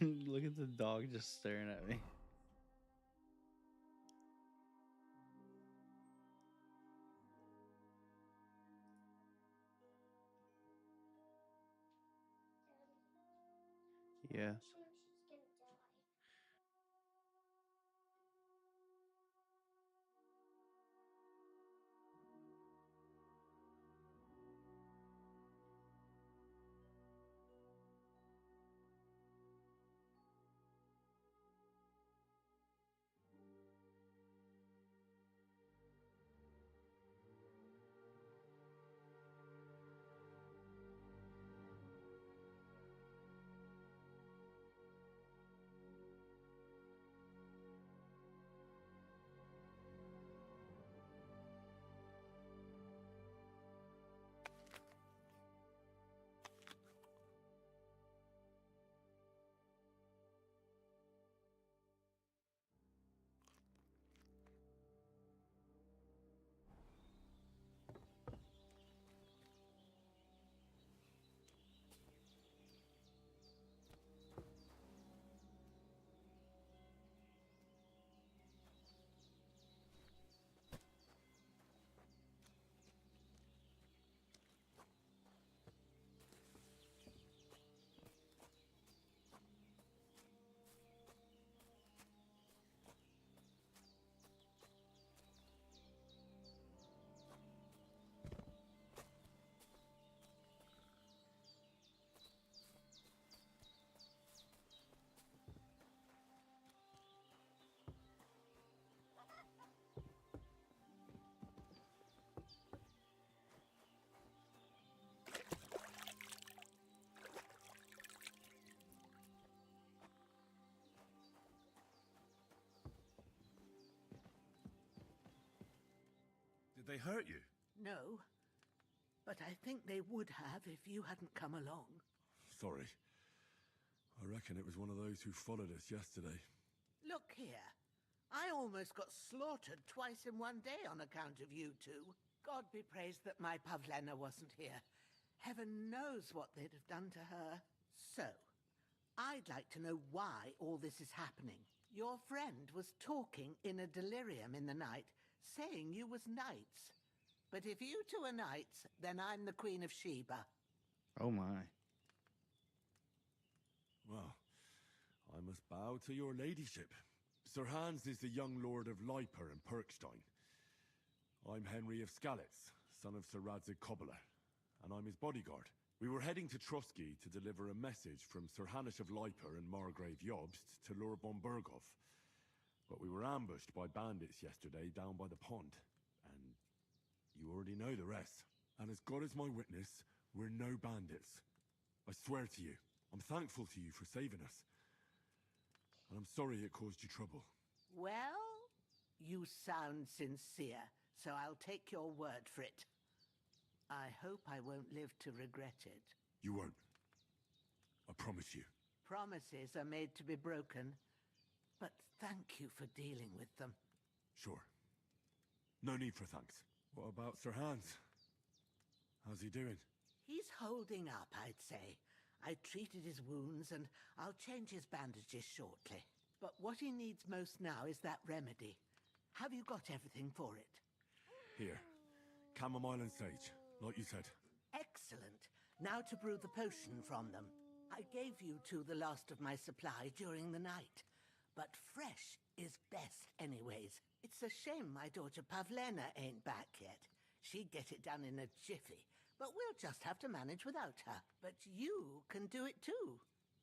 Look at the dog just staring at me. Yes. Did they hurt you? No, but I think they would have if you hadn't come along. Sorry. I reckon it was one of those who followed us yesterday. Look here. I almost got slaughtered twice in one day on account of you two. God be praised that my Pavlena wasn't here. Heaven knows what they'd have done to her. So, I'd like to know why all this is happening. Your friend was talking in a delirium in the night, saying you was knights. But if you two are knights, then I'm the Queen of Sheba. Oh my. Well, I must bow to your ladyship. Sir Hans is the young lord of Leiper and Perkstein. I'm Henry of Skalitz, son of Sir Radzig Cobbler, and I'm his bodyguard. We were heading to Trotsky to deliver a message from Sir Hanish of Leiper and Margrave Jobst to Lord Bombergov. But we were ambushed by bandits yesterday down by the pond, and you already know the rest. And as God is my witness, we're no bandits. I swear to you, I'm thankful to you for saving us. And I'm sorry it caused you trouble. Well, you sound sincere, so I'll take your word for it. I hope I won't live to regret it. You won't. I promise you. Promises are made to be broken, but thank you for dealing with them. Sure. No need for thanks. What about Sir Hans? How's he doing? He's holding up, I'd say. I treated his wounds, and I'll change his bandages shortly. But what he needs most now is that remedy. Have you got everything for it? Here. Chamomile and sage, like you said. Excellent. Now to brew the potion from them. I gave you two the last of my supply during the night. But fresh is best anyways. It's a shame my daughter Pavlena ain't back yet. She'd get it done in a jiffy. But we'll just have to manage without her. But you can do it too.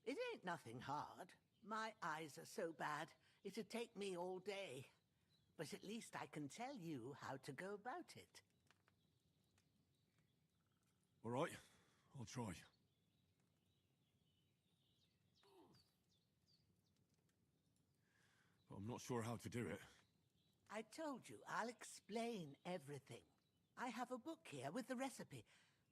It ain't nothing hard. My eyes are so bad, it'd take me all day. But at least I can tell you how to go about it. All right, I'll try. But I'm not sure how to do it. I told you, I'll explain everything. I have a book here with the recipe,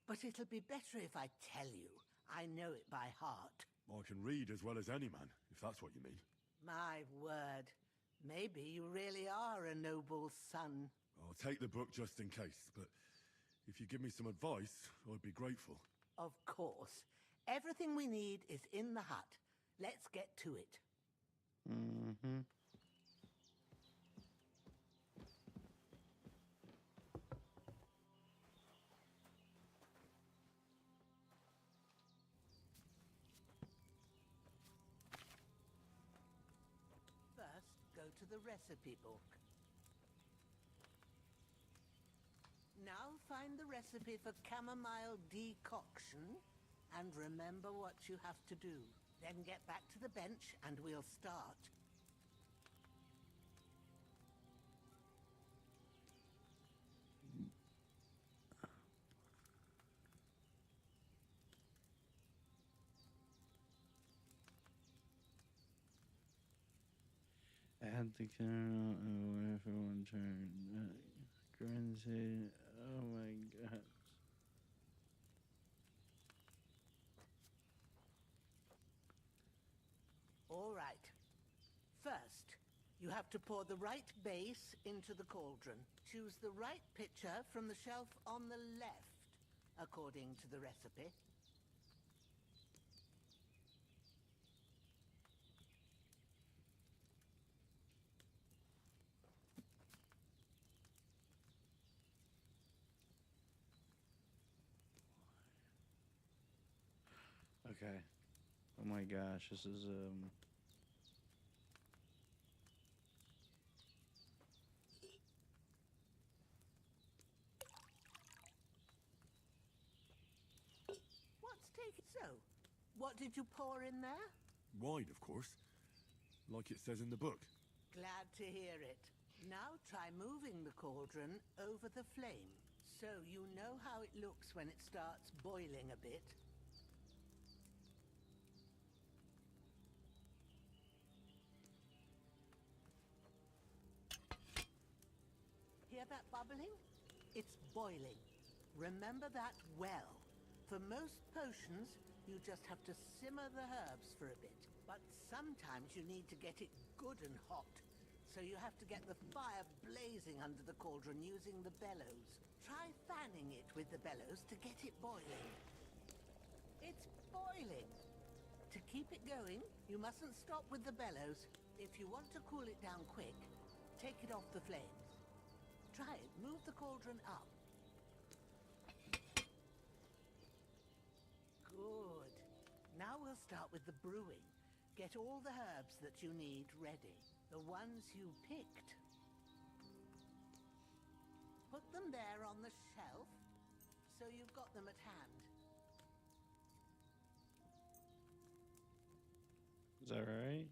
but it'll be better if I tell you. I know it by heart. I can read as well as any man, if that's what you mean. My word. Maybe you really are a noble son. I'll take the book just in case, but if you give me some advice, I'd be grateful. Of course. Everything we need is in the hut. Let's get to it. Mm-hmm. First, go to the recipe book. Now find the recipe for chamomile decoction and remember what you have to do. Then get back to the bench and we'll start. Add the kernel and for one turn. Granted, oh my god. All right. First, you have to pour the right base into the cauldron. Choose the right pitcher from the shelf on the left, according to the recipe. Okay. Oh my gosh, this is What's taking so? What did you pour in there? Wine, of course. Like it says in the book. Glad to hear it. Now try moving the cauldron over the flame, so you know how it looks when it starts boiling a bit. Hear that bubbling? boiling. Remember that well. For most potions, you just have to simmer the herbs for a bit. But sometimes you need to get it good and hot. So you have to get the fire blazing under the cauldron using the bellows. Try fanning it with the bellows to get it boiling. It's boiling. To keep it going, you mustn't stop with the bellows. If you want to cool it down quick, take it off the flames. Try it. Move the cauldron up. Good. Now we'll start with the brewing. Get all the herbs that you need ready. The ones you picked. Put them there on the shelf, so you've got them at hand. Is that right?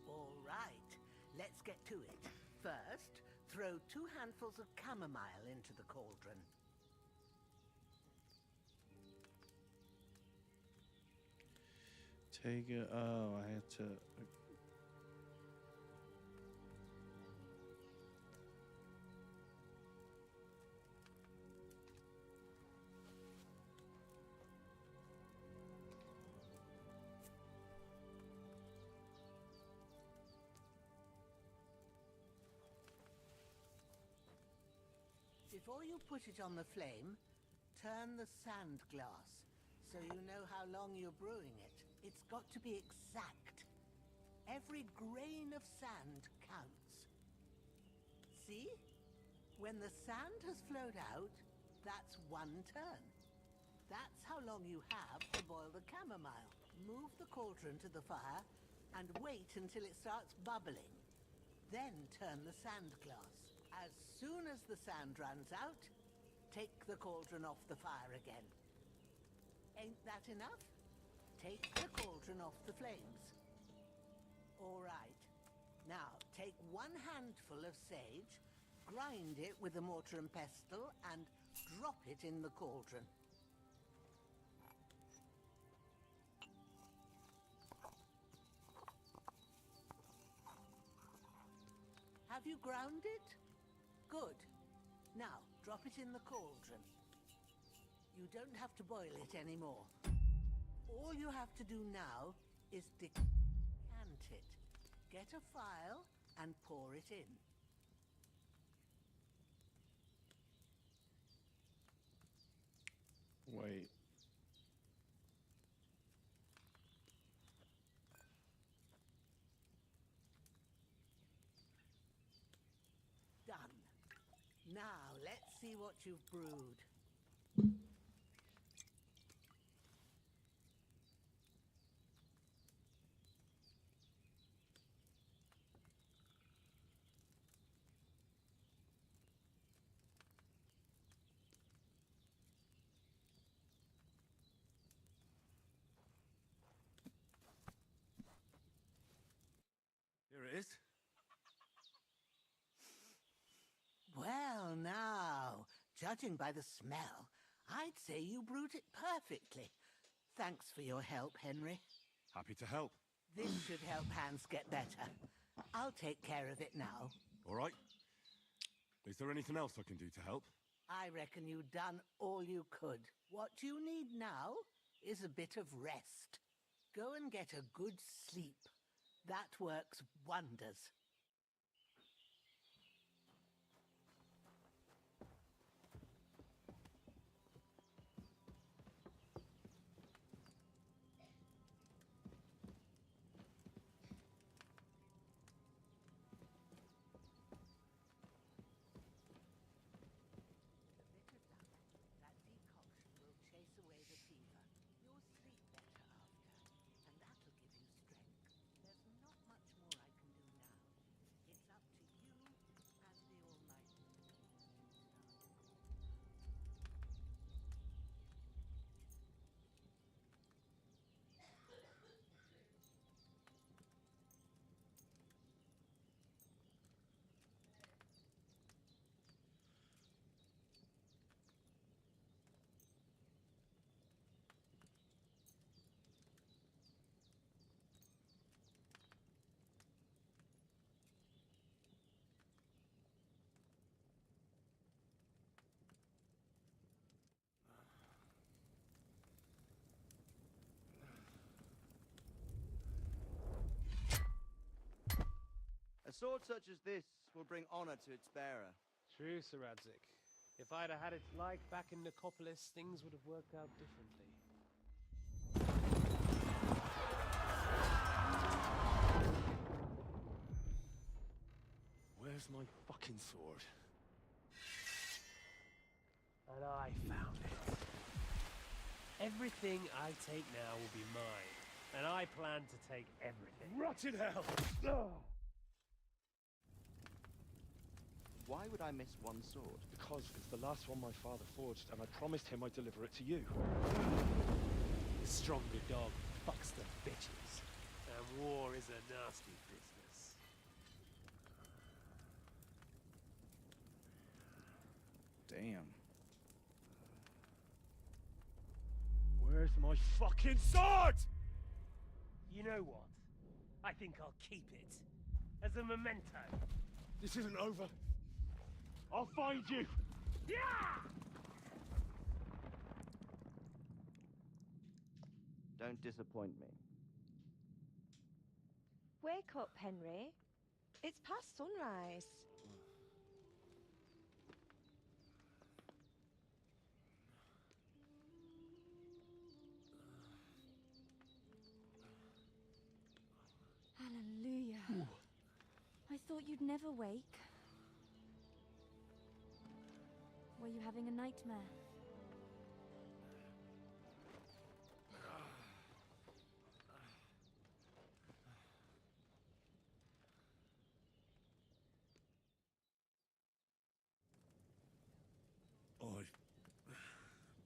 All right, let's get to it. First, throw 2 handfuls of chamomile into the cauldron. Take it. Oh, I had to. Before you put it on the flame, turn the sand glass so you know how long you're brewing it. It's got to be exact. Every grain of sand counts. See? When the sand has flowed out, that's 1 turn. That's how long you have to boil the chamomile. Move the cauldron to the fire and wait until it starts bubbling. Then turn the sand glass. As soon as the sand runs out, take the cauldron off the fire again. Ain't that enough? Take the cauldron off the flames. All right. Now, take 1 handful of sage, grind it with a mortar and pestle, and drop it in the cauldron. Have you ground it? Good. Now, drop it in the cauldron. You don't have to boil it anymore. All you have to do now is decant it. Get a file and pour it in. Wait. Done. Now, let's see what you've brewed. Here it is. Well, now, judging by the smell, I'd say you brewed it perfectly. Thanks for your help, Henry. Happy to help. This should help Hans get better. I'll take care of it now. All right. Is there anything else I can do to help? I reckon you've done all you could. What you need now is a bit of rest. Go and get a good sleep. That works wonders. sword such as this will bring honor to its bearer. True, Sir Radzik. If I'd have had its like back in Nicopolis, things would have worked out differently. Where's my fucking sword? And I found it. Everything I take now will be mine, and I plan to take everything. Rotted hell! Why would I miss one sword? Because it's the last one my father forged, and I promised him I'd deliver it to you. The stronger dog fucks the bitches, and war is a nasty business. Damn. Where's my fucking sword? You know what? I think I'll keep it. As a memento. This isn't over. I'll find you! Yeah! Don't disappoint me. Wake up, Henry. It's past sunrise. Hallelujah. I thought you'd never wake. Were you having a nightmare?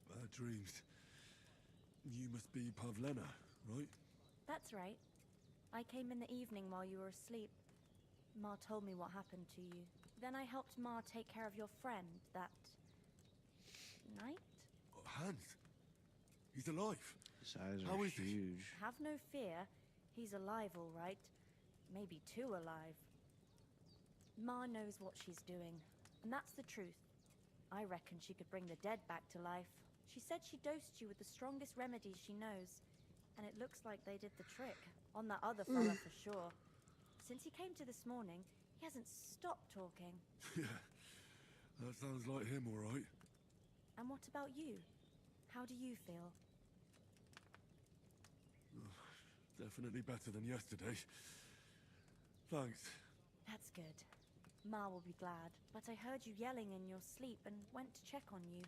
Bad dreams. You must be Pavlena, right? That's right. I came in the evening while you were asleep. Ma told me what happened to you. Then I helped Ma take care of your friend that night? Oh, Hans. He's alive. His eyes How are is he? huge. Have no fear. He's alive, all right. Maybe too alive. Ma knows what she's doing, and that's the truth. I reckon she could bring the dead back to life. She said she dosed you with the strongest remedies she knows, and it looks like they did the trick. On that other fella for sure. Since he came to this morning, he hasn't stopped talking. Yeah, that sounds like him, all right. And what about you? How do you feel? Definitely better than yesterday. Thanks. That's good. Ma will be glad, but I heard you yelling in your sleep and went to check on you.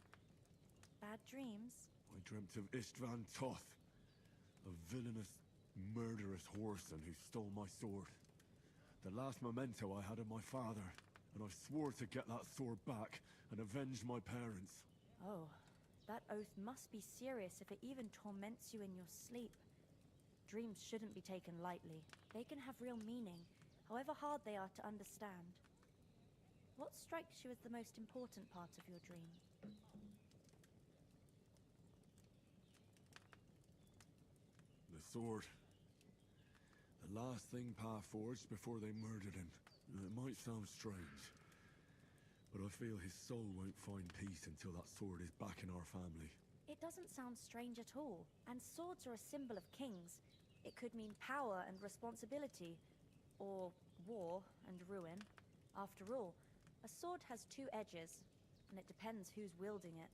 Bad dreams? I dreamt of Istvan Toth, a villainous, murderous whoreson who stole my sword. The last memento I had of my father, and I swore to get that sword back and avenge my parents. Oh, that oath must be serious if it even torments you in your sleep. Dreams shouldn't be taken lightly. They can have real meaning, however hard they are to understand. What strikes you as the most important part of your dream? The sword. The last thing Pa forged before they murdered him. It might sound strange, but I feel his soul won't find peace until that sword is back in our family. It doesn't sound strange at all, and swords are a symbol of kings. It could mean power and responsibility, or war and ruin. After all, a sword has two edges, and it depends who's wielding it.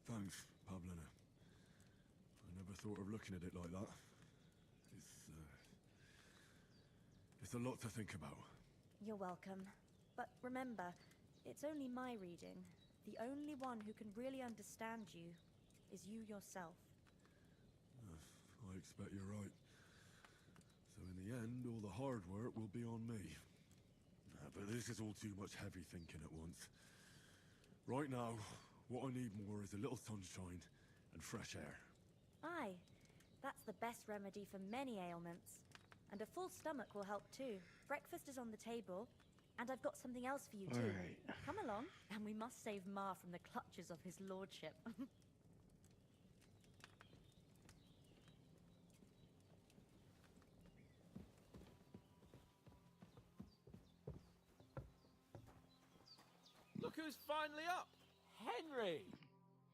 Thanks, Pavlena. I never thought of looking at it like that. It's a lot to think about. You're welcome. But remember, it's only my reading. The only one who can really understand you is you yourself. I expect you're right. So in the end, all the hard work will be on me. But this is all too much heavy thinking at once. Right now, what I need more is a little sunshine and fresh air. Aye, that's the best remedy for many ailments. And a full stomach will help too. Breakfast is on the table, and I've got something else for you too. All right. Come along, and we must save Ma from the clutches of his lordship. Look who's finally up! Henry!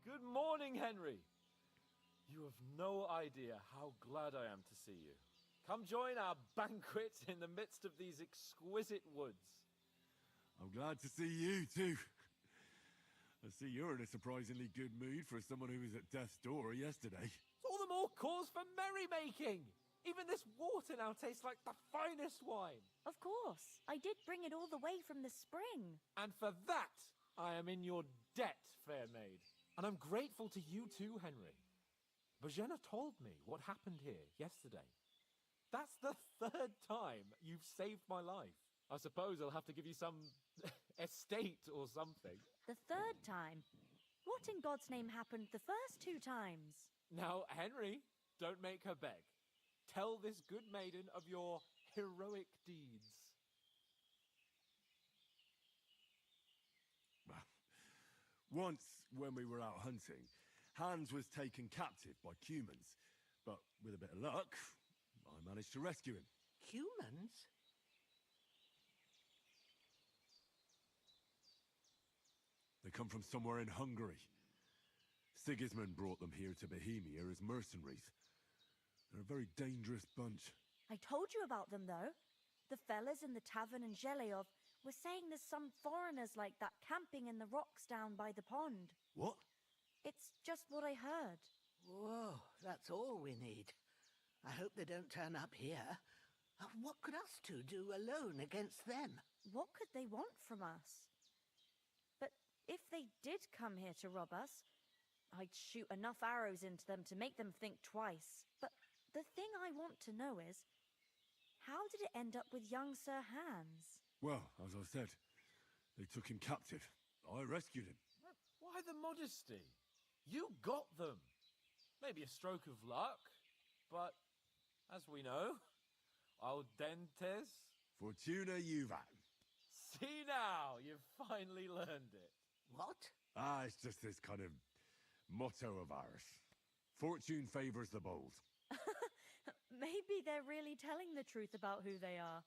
Good morning, Henry! You have no idea how glad I am to see you. Come join our banquet in the midst of these exquisite woods. I'm glad to see you, too. I see you're in a surprisingly good mood for someone who was at death's door yesterday. It's all the more cause for merrymaking. Even this water now tastes like the finest wine. Of course. I did bring it all the way from the spring. And for that, I am in your debt, fair maid. And I'm grateful to you too, Henry. Bojena told me what happened here yesterday. That's the 3rd time you've saved my life. I suppose I'll have to give you some estate or something. The 3rd time? What in God's name happened the first 2 times? Now, Henry, don't make her beg. Tell this good maiden of your heroic deeds. Once, when we were out hunting, Hans was taken captive by humans. But with a bit of luck, I managed to rescue him. Humans? They come from somewhere in Hungary. Sigismund brought them here to Bohemia as mercenaries. They're a very dangerous bunch. I told you about them, though. The fellas in the tavern in Zheleov were saying there's some foreigners like that camping in the rocks down by the pond. What? It's just what I heard. Whoa, that's all we need. I hope they don't turn up here. What could us two do alone against them? What could they want from us? But if they did come here to rob us, I'd shoot enough arrows into them to make them think twice. But the thing I want to know is, how did it end up with young Sir Hans? Well, as I said, they took him captive. I rescued him. Why the modesty? You got them. Maybe a stroke of luck, but as we know, audentes Fortuna juvat. See now, you've finally learned it. What? It's just this kind of motto of ours. Fortune favors the bold. Maybe they're really telling the truth about who they are.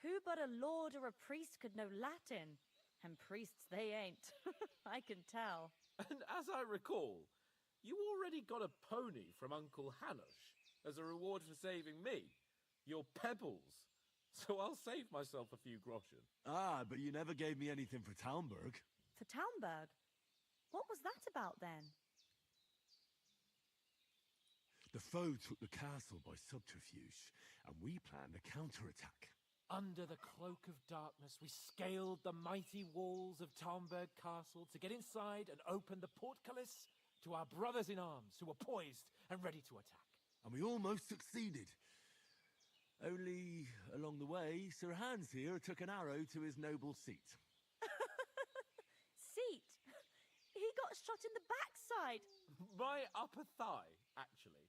Who but a lord or a priest could know Latin? And priests they ain't. I can tell. And as I recall, you already got a pony from Uncle Hanush as a reward for saving me. Your pebbles. So I'll save myself a few groschen. But you never gave me anything for Talmberg. For Talmberg? What was that about then? The foe took the castle by subterfuge, and we planned a counterattack. Under the cloak of darkness, we scaled the mighty walls of Talmberg Castle to get inside and open the portcullis to our brothers in arms who were poised and ready to attack. And we almost succeeded. Only, along the way, Sir Hans here took an arrow to his noble seat. Seat? He got shot in the backside. My upper thigh, actually.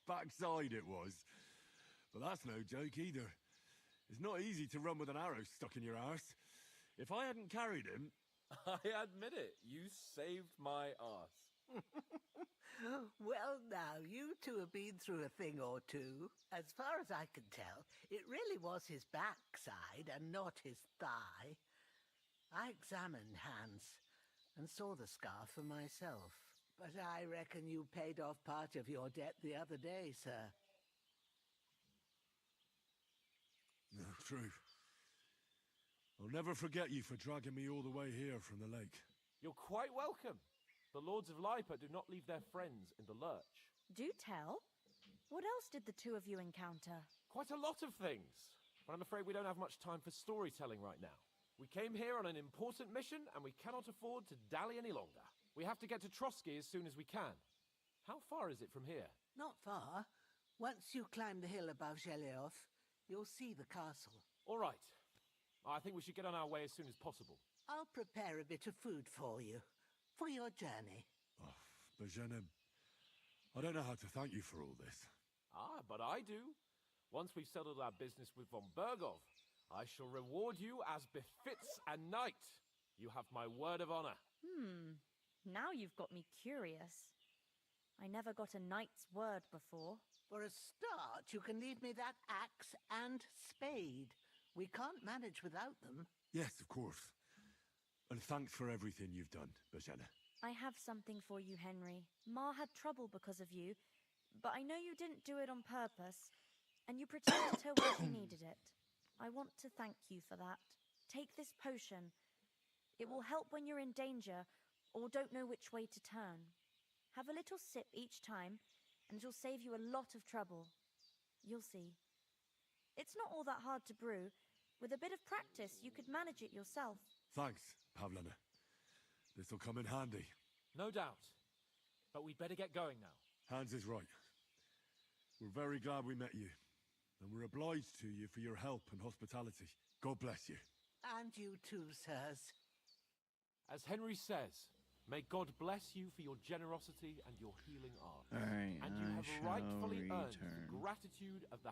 Backside it was. But that's no joke either. It's not easy to run with an arrow stuck in your arse. If I hadn't carried him... I admit it, you saved my arse. Well, now, you two have been through a thing or two. As far as I can tell, it really was his backside and not his thigh. I examined Hans and saw the scar for myself. But I reckon you paid off part of your debt the other day, sir. No, true. I'll never forget you for dragging me all the way here from the lake. You're quite welcome. The Lords of Lipa do not leave their friends in the lurch. Do tell. What else did the two of you encounter? Quite a lot of things. But I'm afraid we don't have much time for storytelling right now. We came here on an important mission, and we cannot afford to dally any longer. We have to get to Trotsky as soon as we can. How far is it from here? Not far. Once you climb the hill above Zheleov, you'll see the castle. All right. I think we should get on our way as soon as possible. I'll prepare a bit of food for you, for your journey. Oh, Bojena, I don't know how to thank you for all this. But I do. Once we've settled our business with von Bergov, I shall reward you as befits a knight. You have my word of honor. Now you've got me curious. I never got a knight's word before. For a start, you can leave me that axe and spade. We can't manage without them. Yes, of course. And thanks for everything you've done, Bojena. I have something for you, Henry. Ma had trouble because of you, but I know you didn't do it on purpose. and you protected her where she needed it. I want to thank you for that. Take this potion. It will help when you're in danger or don't know which way to turn. Have a little sip each time, and it'll save you a lot of trouble. You'll see. It's not all that hard to brew. With a bit of practice, you could manage it yourself. Thanks, Pavlina. This'll come in handy. No doubt. But we'd better get going now. Hans is right. We're very glad we met you. And we're obliged to you for your help and hospitality. God bless you. And you too, sirs. As Henry says, may God bless you for your generosity and your healing art. All right, and you I have shall rightfully earned return. the gratitude of the...